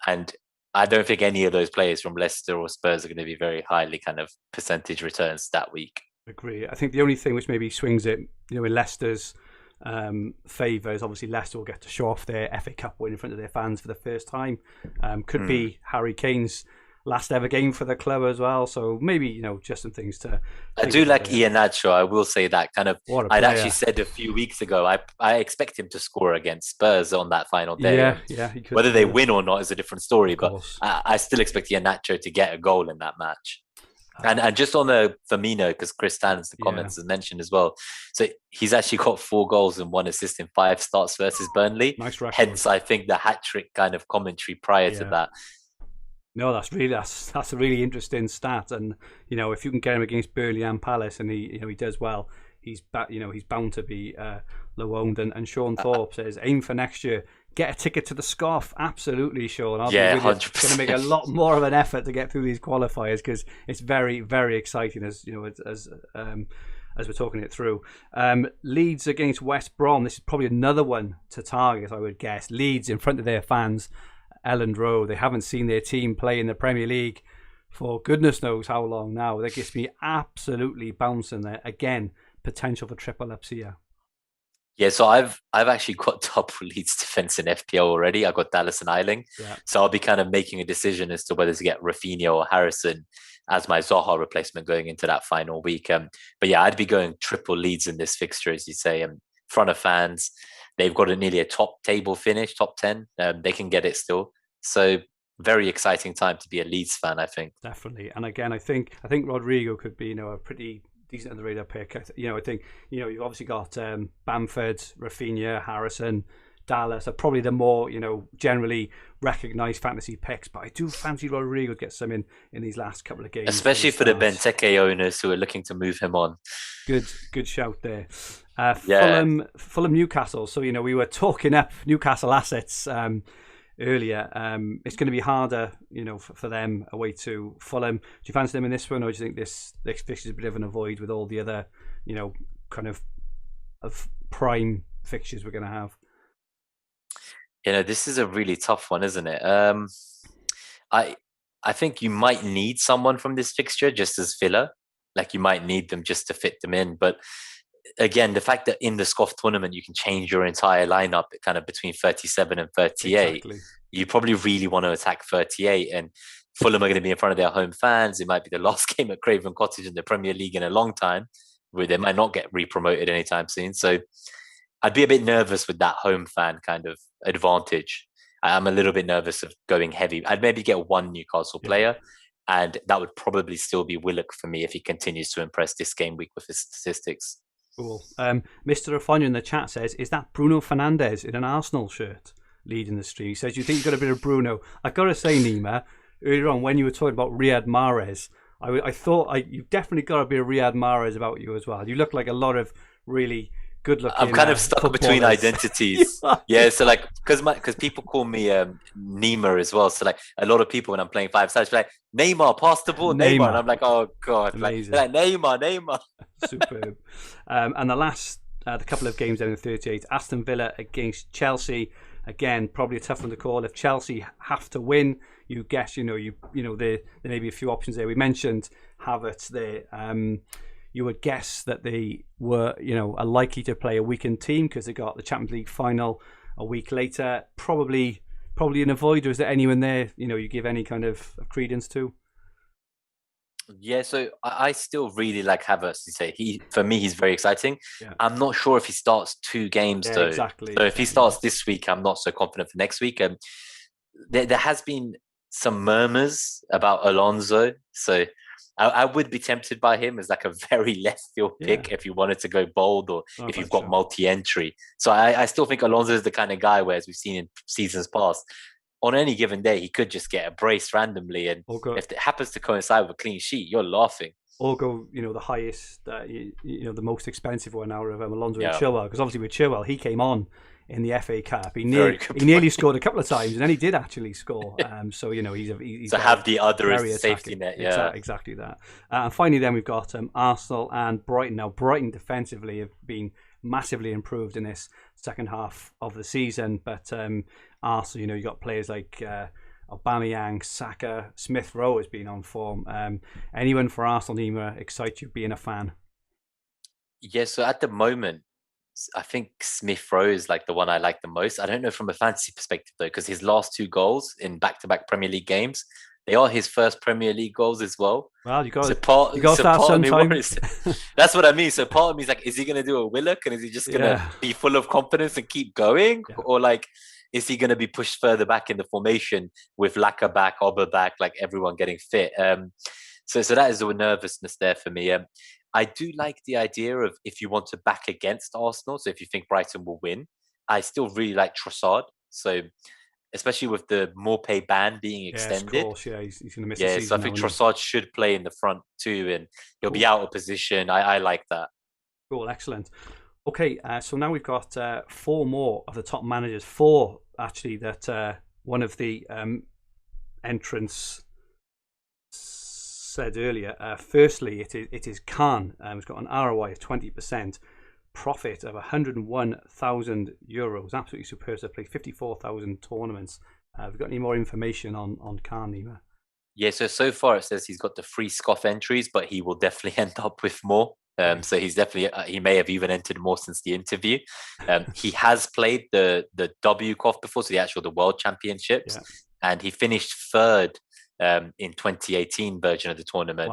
And I don't think any of those players from Leicester or Spurs are going to be very highly kind of percentage returns that week. Agree. I think the only thing which maybe swings it, in Leicester's favour is obviously Leicester will get to show off their FA Cup win in front of their fans for the first time. Could be Harry Kane's last ever game for the club as well, so maybe just some things to. I do like Iheanacho. I will say that kind of. I'd actually said a few weeks ago I expect him to score against Spurs on that final day. Yeah. He could, whether they win or not is a different story, but I still expect Iheanacho to get a goal in that match. And just on the Firmino, because Chris Tann's the comments has mentioned as well. So he's actually got 4 goals and 1 assist in 5 starts versus Burnley. Nice record. Hence, I think the hat-trick kind of commentary prior to that. No, that's a really interesting stat. And if you can get him against Burnley and Palace, and he does well, he's bound to be low owned. And Sean Thorpe says, aim for next year. Get a ticket to the Scoff. Absolutely, Sean. I'll be 100%. Going to make a lot more of an effort to get through these qualifiers because it's very, very exciting as we're talking it through. Leeds against West Brom. This is probably another one to target, I would guess. Leeds in front of their fans, Elland Road. They haven't seen their team play in the Premier League for goodness knows how long now. That gets me absolutely bouncing there. Again, potential for triple ups here. Yeah, so I've actually got top Leeds defense in FPL already. I got Dallas and Eiling. Yeah. So I'll be kind of making a decision as to whether to get Rafinha or Harrison as my Zaha replacement going into that final week. But yeah, I'd be going triple Leeds in this fixture, as you say, front of fans. They've got nearly a top table finish, top 10. They can get it still. So very exciting time to be a Leeds fan, I think. Definitely. And again, I think Rodrigo could be, a pretty decent on the radar pick. I think you've obviously got Bamford, Rafinha, Harrison, Dallas are probably the more generally recognised fantasy picks. But I do fancy Rodrigo to get some in these last couple of games, especially for the Benteke owners who are looking to move him on. Good shout there. Fulham Newcastle. So we were talking up Newcastle assets earlier. It's going to be harder, for them away to Fulham. Do you fancy them in this one, or do you think this fixture is a bit of an avoid with all the other, kind of prime fixtures we're going to have? This is a really tough one, isn't it? I think you might need someone from this fixture just as filler. Like you might need them just to fit them in, but again, the fact that in the SCOFF tournament you can change your entire lineup kind of between 37 and 38, exactly. You probably really want to attack 38, and Fulham are going to be in front of their home fans. It might be the last game at Craven Cottage in the Premier League in a long time, where they might not get re-promoted anytime soon. So I'd be a bit nervous with that home fan kind of advantage. I'm a little bit nervous of going heavy. I'd maybe get one Newcastle player, and that would probably still be Willock for me if he continues to impress this game week with his statistics. Cool. Mr. Afonso in the chat says, is that Bruno Fernandes in an Arsenal shirt leading the stream? He says, you think you've got a bit of Bruno? I've got to say, Nima, earlier on when you were talking about Riyad Mahrez, I thought you've definitely got a bit of Riyad Mahrez about you as well. You look like a lot of really good looking. I'm kind of stuck between identities. Yeah, so like because people call me Nima as well. So like a lot of people when I'm playing 5-side, like Neymar, pass the ball, Neymar. And I'm like, oh god, like Neymar. Superb. And the last the couple of games down in 38, Aston Villa against Chelsea. Again, probably a tough one to call. If Chelsea have to win, you guess there may be a few options there. We mentioned Havertz there. you would guess that they were, are likely to play a weakened team because they got the Champions League final a week later. Probably an avoid, or is there anyone there, you give any kind of credence to? Yeah, so I still really like Havertz. You say for me, he's very exciting. Yeah. I'm not sure if he starts 2 games though. Exactly. So if he starts this week, I'm not so confident for next week. There has been some murmurs about Alonso, so I would be tempted by him as like a very left field pick if you wanted to go bold, or if you've got multi-entry. So I still think Alonso is the kind of guy where, as we've seen in seasons past, on any given day, he could just get a brace randomly, and if it happens to coincide with a clean sheet, you're laughing. Or go, the highest, the most expensive one out of Alonso and Chilwell, because obviously with Chilwell, he came on in the FA Cup. He nearly scored a couple of times, and then he did actually score. So he's to have the other as the safety net. Yeah, exactly that. And finally, then we've got Arsenal and Brighton. Now, Brighton defensively have been massively improved in this second half of the season, but Arsenal, you got players like Aubameyang, Saka, Smith Rowe has been on form. Anyone for Arsenal, Nima, excite you being a fan? Yeah, so at the moment, I think Smith Rowe is like the one I like the most. I don't know from a fantasy perspective though, because his last 2 goals in back-to-back Premier League games, they are his first Premier League goals as well. Well, you got to start sometime. That's what I mean. So part of me is like, is he going to do a Willock, and is he just going to be full of confidence and keep going, or like, is he going to be pushed further back in the formation with Laka back, Oba back, like everyone getting fit? So that is the nervousness there for me. I do like the idea of, if you want to back against Arsenal, so if you think Brighton will win, I still really like Trossard. So especially with the Morpay ban being extended. Of course, he's going to miss the season. So I think Trossard should play in the front too, and he'll be out of position. I like that. Cool, excellent. Okay, so now we've got 4 more of the top managers. 4, actually, that one of the entrants said earlier. Firstly, it is Khan. He's got an ROI of 20%, profit of €101,000. Absolutely superb. So played 54,000 tournaments. Have you got any more information on Khan, Nima? Yeah, so far it says he's got the 3 SCOFF entries, but he will definitely end up with more. So he's definitely, he may have even entered more since the interview. He has played the WCOF before, so the World Championships, and he finished 3rd in 2018 version of the tournament,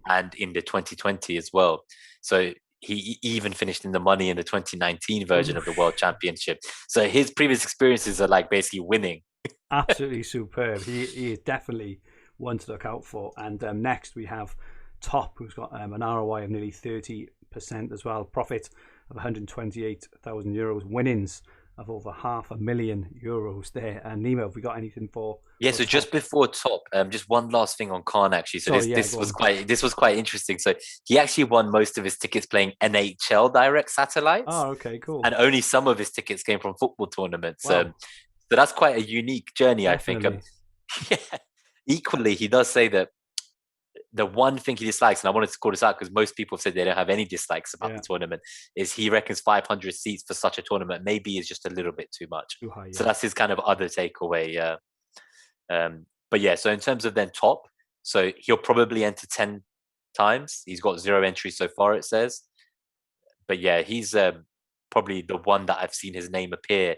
and in the 2020 as well. So he even finished in the money in the 2019 version of the World Championship. So his previous experiences are like basically winning. Absolutely superb. He is definitely one to look out for. And next we have Top, who's got an ROI of nearly 30% as well, profit of €128,000, winnings of over €500,000 there. And Nima, have we got anything for? Yeah, so just before Top, just one last thing on Khan actually. So this was quite interesting. So he actually won most of his tickets playing NHL direct satellites. Oh, okay, cool. And only some of his tickets came from football tournaments. Wow. So that's quite a unique journey, definitely. I think. Equally, he does say that the one thing he dislikes, and I wanted to call this out because most people have said they don't have any dislikes about the tournament, is he reckons 500 seats for such a tournament maybe is just a little bit too much. Too high, So that's his kind of other takeaway. But yeah, so in terms of then Top, so he'll probably enter 10 times. He's got 0 entries so far, it says. But yeah, he's probably the one that I've seen his name appear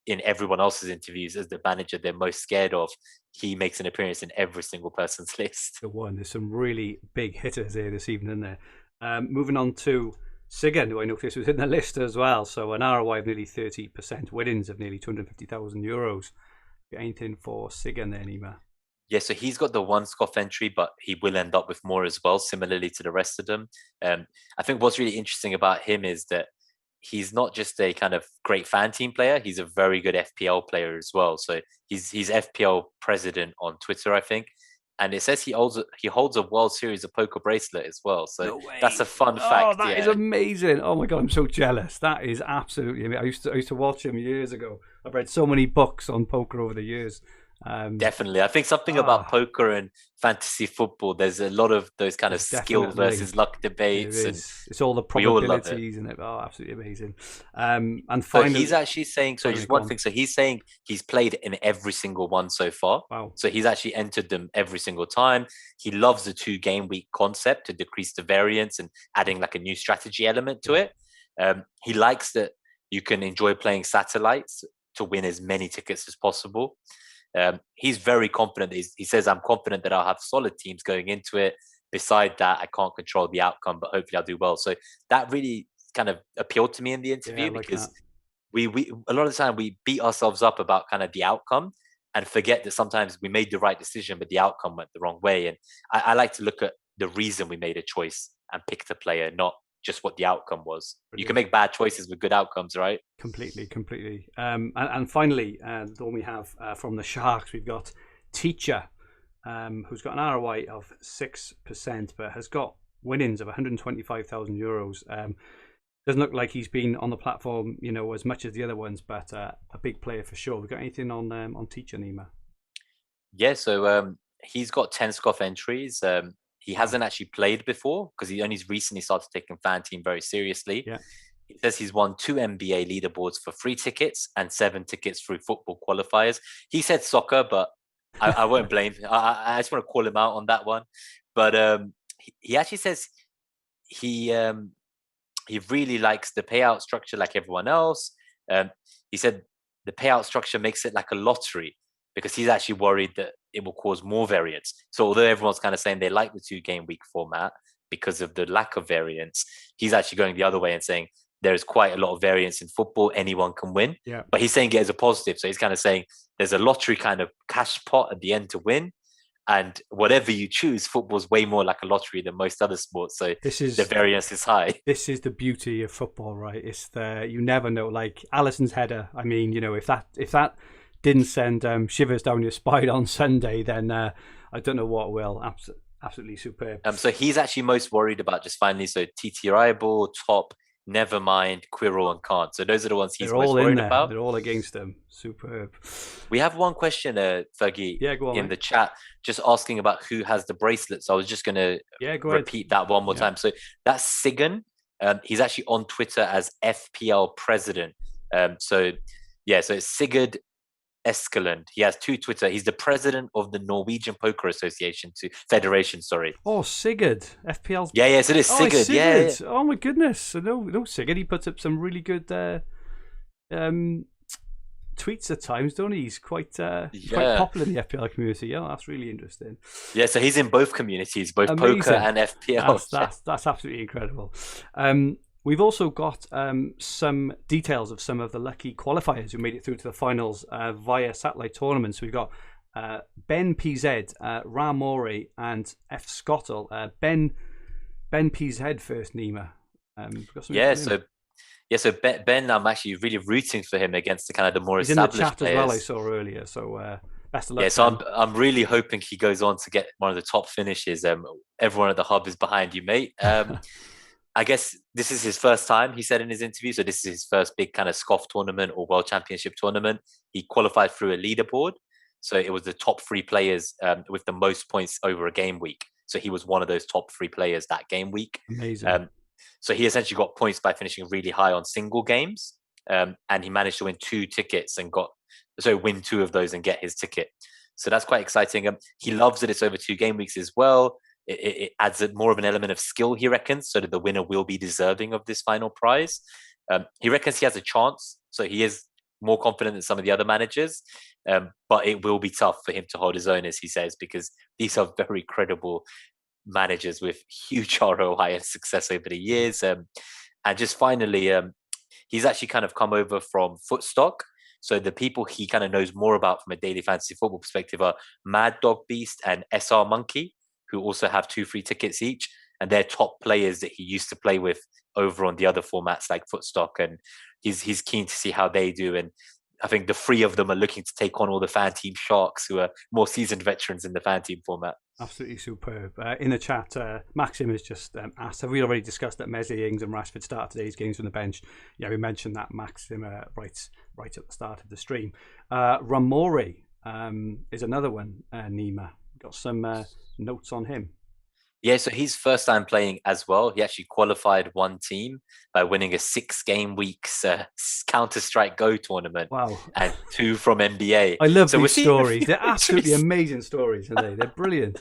in everyone else's interviews as the manager they're most scared of. He makes an appearance in every single person's list. The one. There's some really big hitters here this evening there. Moving on to Sigurd, who I noticed was in the list as well. So an ROI of nearly 30%, winnings of nearly €250,000. Anything for Sigurd there, Nima? Yeah, so he's got the 1 SCOFF entry, but he will end up with more as well, similarly to the rest of them. I think what's really interesting about him is that he's not just a kind of great FanTeam player, he's a very good FPL player as well. So he's FPL president on Twitter, I think. And it says he holds a World Series of Poker bracelet as well. So that's a fun fact. Oh, that is amazing. Oh my God, I'm so jealous. That is absolutely amazing. I used to watch him years ago. I've read so many books on poker over the years. Definitely. I think something about poker and fantasy football, there's a lot of those kind of skill versus luck debates. It And is. It's all the we all love it. probabilities, and it. Oh, absolutely amazing. And So finally, he's actually saying, so just one thing. So he's saying he's played in every single one so far. Wow. So he's actually entered them every single time. He loves the 2 game week concept to decrease the variance and adding like a new strategy element to it. He likes that you can enjoy playing satellites to win as many tickets as possible. He's very confident. He says, I'm confident that I'll have solid teams going into it. Beside that, I can't control the outcome, but hopefully I'll do well. So that really kind of appealed to me in the interview, because we a lot of the time we beat ourselves up about kind of the outcome and forget that sometimes we made the right decision, but the outcome went the wrong way. And I like to look at the reason we made a choice and pick the player, not just what the outcome was. Brilliant. You can make bad choices with good outcomes, right? Completely. And finally, the one we have from the Sharks, we've got Teacher, who's got an ROI of 6%, but has got winnings of €125,000. Doesn't look like he's been on the platform, as much as the other ones, but a big player for sure. We got anything on Teacher, Nima? Yeah, so he's got 10 SCOFF entries. He hasn't actually played before because he only recently started taking FanTeam very seriously. Yeah. He says he's won 2 NBA leaderboards for free tickets and 7 tickets through football qualifiers. He said soccer, but I won't blame him. I just want to call him out on that one. But he actually says he really likes the payout structure like everyone else. He said the payout structure makes it like a lottery, because he's actually worried that it will cause more variance. So although everyone's kind of saying they like the 2 game week format because of the lack of variance, he's actually going the other way and saying there's quite a lot of variance in football. Anyone can win. Yeah. But he's saying it as a positive. So he's kind of saying there's a lottery kind of cash pot at the end to win. And whatever you choose, football's way more like a lottery than most other sports. So the variance is high. This is the beauty of football, right? It's you never know. Like Alisson's header. I mean, if that didn't send shivers down your spine on Sunday, then I don't know what will. Absolutely superb. So he's actually most worried about just finally. So TT Rival, Top, Nevermind, Quirrell, and Kant. So those are the ones he's most worried about. They're all against him. Superb. We have one question, Fergie, in the chat, just asking about who has the bracelet. So I was just going to repeat that one more time. So that's Sigan. He's actually on Twitter as FPL President. So it's Sigurd Eskeland. He has 2 Twitter. He's the president of the Norwegian Poker Federation. Sorry. Oh, Sigurd, FPL. Yeah. So it is Sigurd. Sigurd. Yeah. Oh my goodness. No, Sigurd. He puts up some really good tweets at times, don't he? He's quite popular in the FPL community. Yeah, that's really interesting. Yeah, so he's in both communities, both Amazing. Poker and FPL. That's absolutely incredible. We've also got some details of some of the lucky qualifiers who made it through to the finals via satellite tournaments. We've got Ben PZ, Ramori, and F. Scottle. Ben PZ first, Nima. So Ben, I'm actually really rooting for him against the more He's established in the chat players. As well, I saw earlier. So best of luck. Yeah, so I'm really hoping he goes on to get one of the top finishes. Everyone at the hub is behind you, mate. I guess this is his first time, he said in his interview. So this is his first big kind of SCOFF tournament or World Championship tournament. He qualified through a leaderboard. So it was the top 3 players with the most points over a game week. So he was one of those top 3 players that game week. Amazing. So he essentially got points by finishing really high on single games. And he managed to win 2 tickets and win 2 of those and get his ticket. So that's quite exciting. He loves that it's over 2 game weeks as well. It adds more of an element of skill, he reckons, so that the winner will be deserving of this final prize. He reckons he has a chance, so he is more confident than some of the other managers, but it will be tough for him to hold his own, as he says, because these are very credible managers with huge ROI and success over the years. And just finally, he's actually kind of come over from Footstock. So the people he kind of knows more about from a daily fantasy football perspective are Mad Dog Beast and SR Monkey, who also have 2 free tickets each, and they're top players that he used to play with over on the other formats like Footstock, and he's keen to see how they do. And I think the 3 of them are looking to take on all the FanTeam Sharks, who are more seasoned veterans in the FanTeam format. Absolutely superb. In the chat, Maxim has just asked, have we already discussed that Messi, Ings and Rashford start today's games from the bench? Yeah, we mentioned that, Maxim, right at the start of the stream. Ramori, is another one. Nima, got some notes on him. Yeah, so he's first time playing as well. He actually qualified one team by winning a 6-game weeks Counter-Strike Go tournament. Wow. And 2 from NBA. I love so these stories. They're absolutely amazing stories, aren't they? They're brilliant.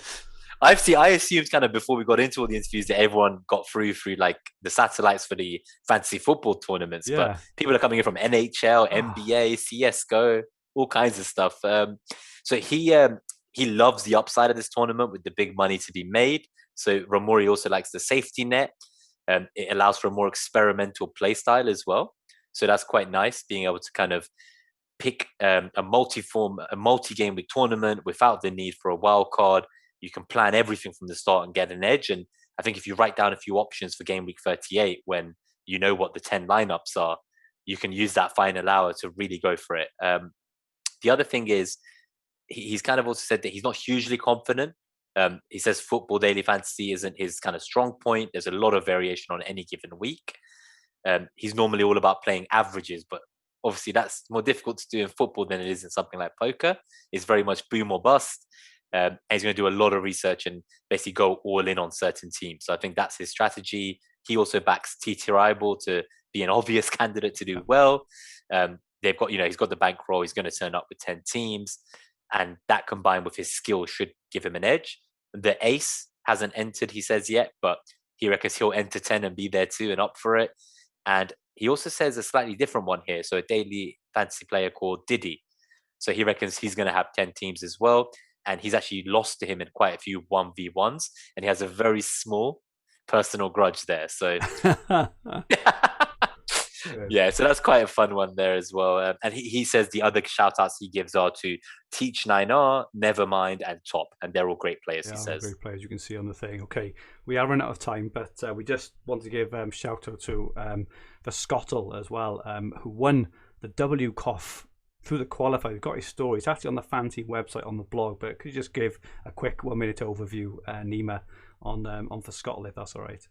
I assumed kind of before we got into all the interviews that everyone got through like the satellites for the fantasy football tournaments. Yeah. But people are coming in from NHL, NBA, CSGO, all kinds of stuff. So he loves the upside of this tournament with the big money to be made. So Ramori also likes the safety net. It allows for a more experimental play style as well. So that's quite nice, being able to kind of pick a multi-game week tournament without the need for a wild card. You can plan everything from the start and get an edge. And I think if you write down a few options for game week 38, when you know what the 10 lineups are, you can use that final hour to really go for it. The other thing is, he's kind of also said that he's not hugely confident. He says football daily fantasy isn't his kind of strong point. There's a lot of variation on any given week. He's normally all about playing averages, but obviously that's more difficult to do in football than it is in something like poker. It's very much boom or bust. And he's going to do a lot of research and basically go all in on certain teams. So I think that's his strategy. He also backs TT Rival to be an obvious candidate to do well. They've got, he's got the bankroll. He's going to turn up with 10 teams. And that combined with his skill should give him an edge. The ace hasn't entered, he says, yet, but he reckons he'll enter 10 and be there too and up for it. And he also says a slightly different one here. So a daily fantasy player called Diddy. So he reckons he's going to have 10 teams as well. And he's actually lost to him in quite a few 1v1s. And he has a very small personal grudge there. So yeah, so that's quite a fun one there as well. And he says the other shout outs he gives are to Teach 9R, Nevermind, and Top. And they're all great players, he says. Great players, you can see on the thing. Okay, we are running out of time, but we just want to give shout out to the Scottle as well, who won the WCOFF through the qualifier. We've got his story. It's actually on the FanTeam website on the blog, but could you just give a quick 1 minute overview, Nima, on the Scottle, if that's all right?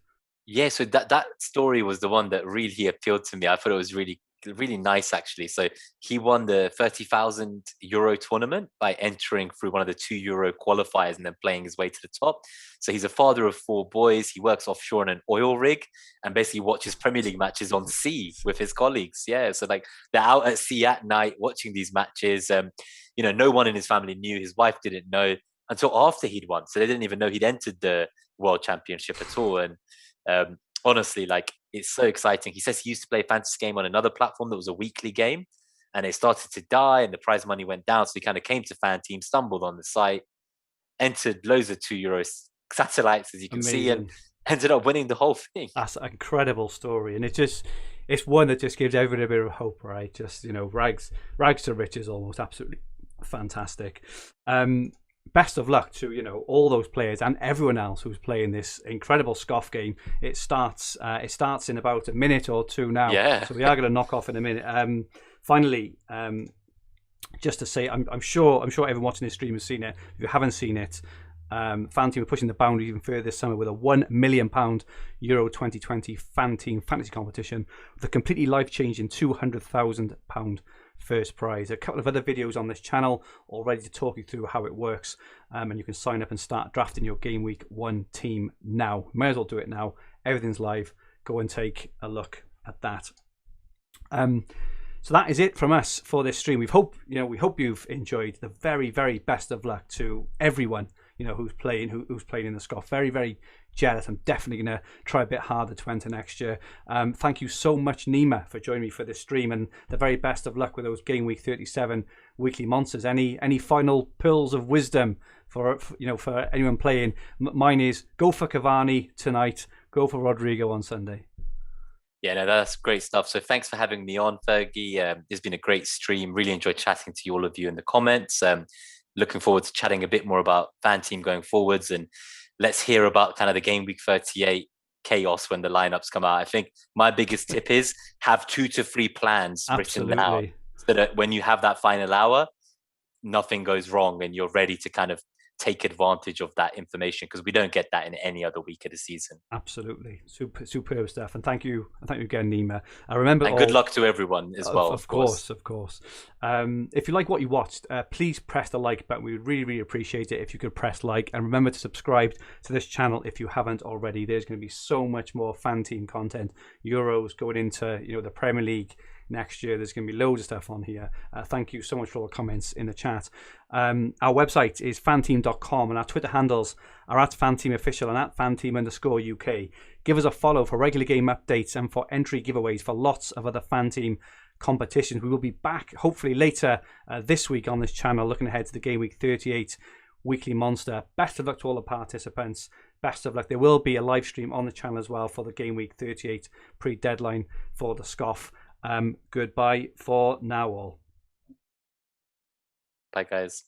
Yeah, so that story was the one that really appealed to me. I thought it was really, really nice, actually. So he won the 30,000 euro tournament by entering through one of the €2 qualifiers and then playing his way to the top. So he's a father of 4 boys. He works offshore on an oil rig and basically watches Premier League matches on sea with his colleagues. Yeah, so like they're out at sea at night watching these matches. No one in his family knew. His wife didn't know until after he'd won. So they didn't even know he'd entered the World Championship at all. And honestly, like, it's so exciting. He says he used to play a fantasy game on another platform that was a weekly game, and it started to die and the prize money went down. So he kind of came to FanTeam, stumbled on the site, entered loads of €2 satellites, as you can see, and ended up winning the whole thing. That's an incredible story. And it's one that just gives everybody a bit of hope, right? Just, rags to riches, almost. Absolutely fantastic. Best of luck to all those players and everyone else who's playing this incredible SCOFF game. It starts in about a minute or two now. Yeah. So we are going to knock off in a minute. Finally, just to say, I'm sure everyone watching this stream has seen it. If you haven't seen it, FanTeam are pushing the boundary even further this summer with a £1 million Euro 2020 FanTeam fantasy competition with a completely life-changing £200,000 first prize. A couple of other videos on this channel already to talk you through how it works, and you can sign up and start drafting your Game Week 1 team now. May as well do it now. Everything's live. Go and take a look at that. So that is it from us for this stream. We hope you've enjoyed. The very, very best of luck to everyone who's playing in the SCOFF. Very, very jealous. I'm definitely going to try a bit harder to enter next year. Thank you so much, Nima, for joining me for this stream, and the very best of luck with those Game Week 37 weekly monsters. Any final pearls of wisdom for anyone playing? Mine is go for Cavani tonight. Go for Rodrigo on Sunday. Yeah, no, that's great stuff. So thanks for having me on, Fergie. It's been a great stream. Really enjoyed chatting to all of you in the comments. Looking forward to chatting a bit more about FanTeam going forwards, and let's hear about kind of the Game Week 38 chaos when the lineups come out. I think my biggest tip is have 2 to 3 plans written down so that when you have that final hour, nothing goes wrong and you're ready to kind of take advantage of that information, because we don't get that in any other week of the season. Absolutely, superb stuff, and thank you again, Nima. I remember, and good luck to everyone as well. Of course. If you like what you watched, please press the like button. We would really appreciate it if you could press like, and remember to subscribe to this channel if you haven't already. There's going to be so much more FanTeam content, Euros going into the Premier League next year. There's going to be loads of stuff on here. Thank you so much for all the comments in the chat. Our website is fanteam.com, and our Twitter handles are at FanTeamOfficial and at FanTeam_UK. Give us a follow for regular game updates and for entry giveaways for lots of other FanTeam competitions. We will be back hopefully later this week on this channel, looking ahead to the Game Week 38 Weekly Monster. Best of luck to all the participants. Best of luck. There will be a live stream on the channel as well for the Game Week 38 pre-deadline for the SCOFF. Goodbye for now all. Bye, guys.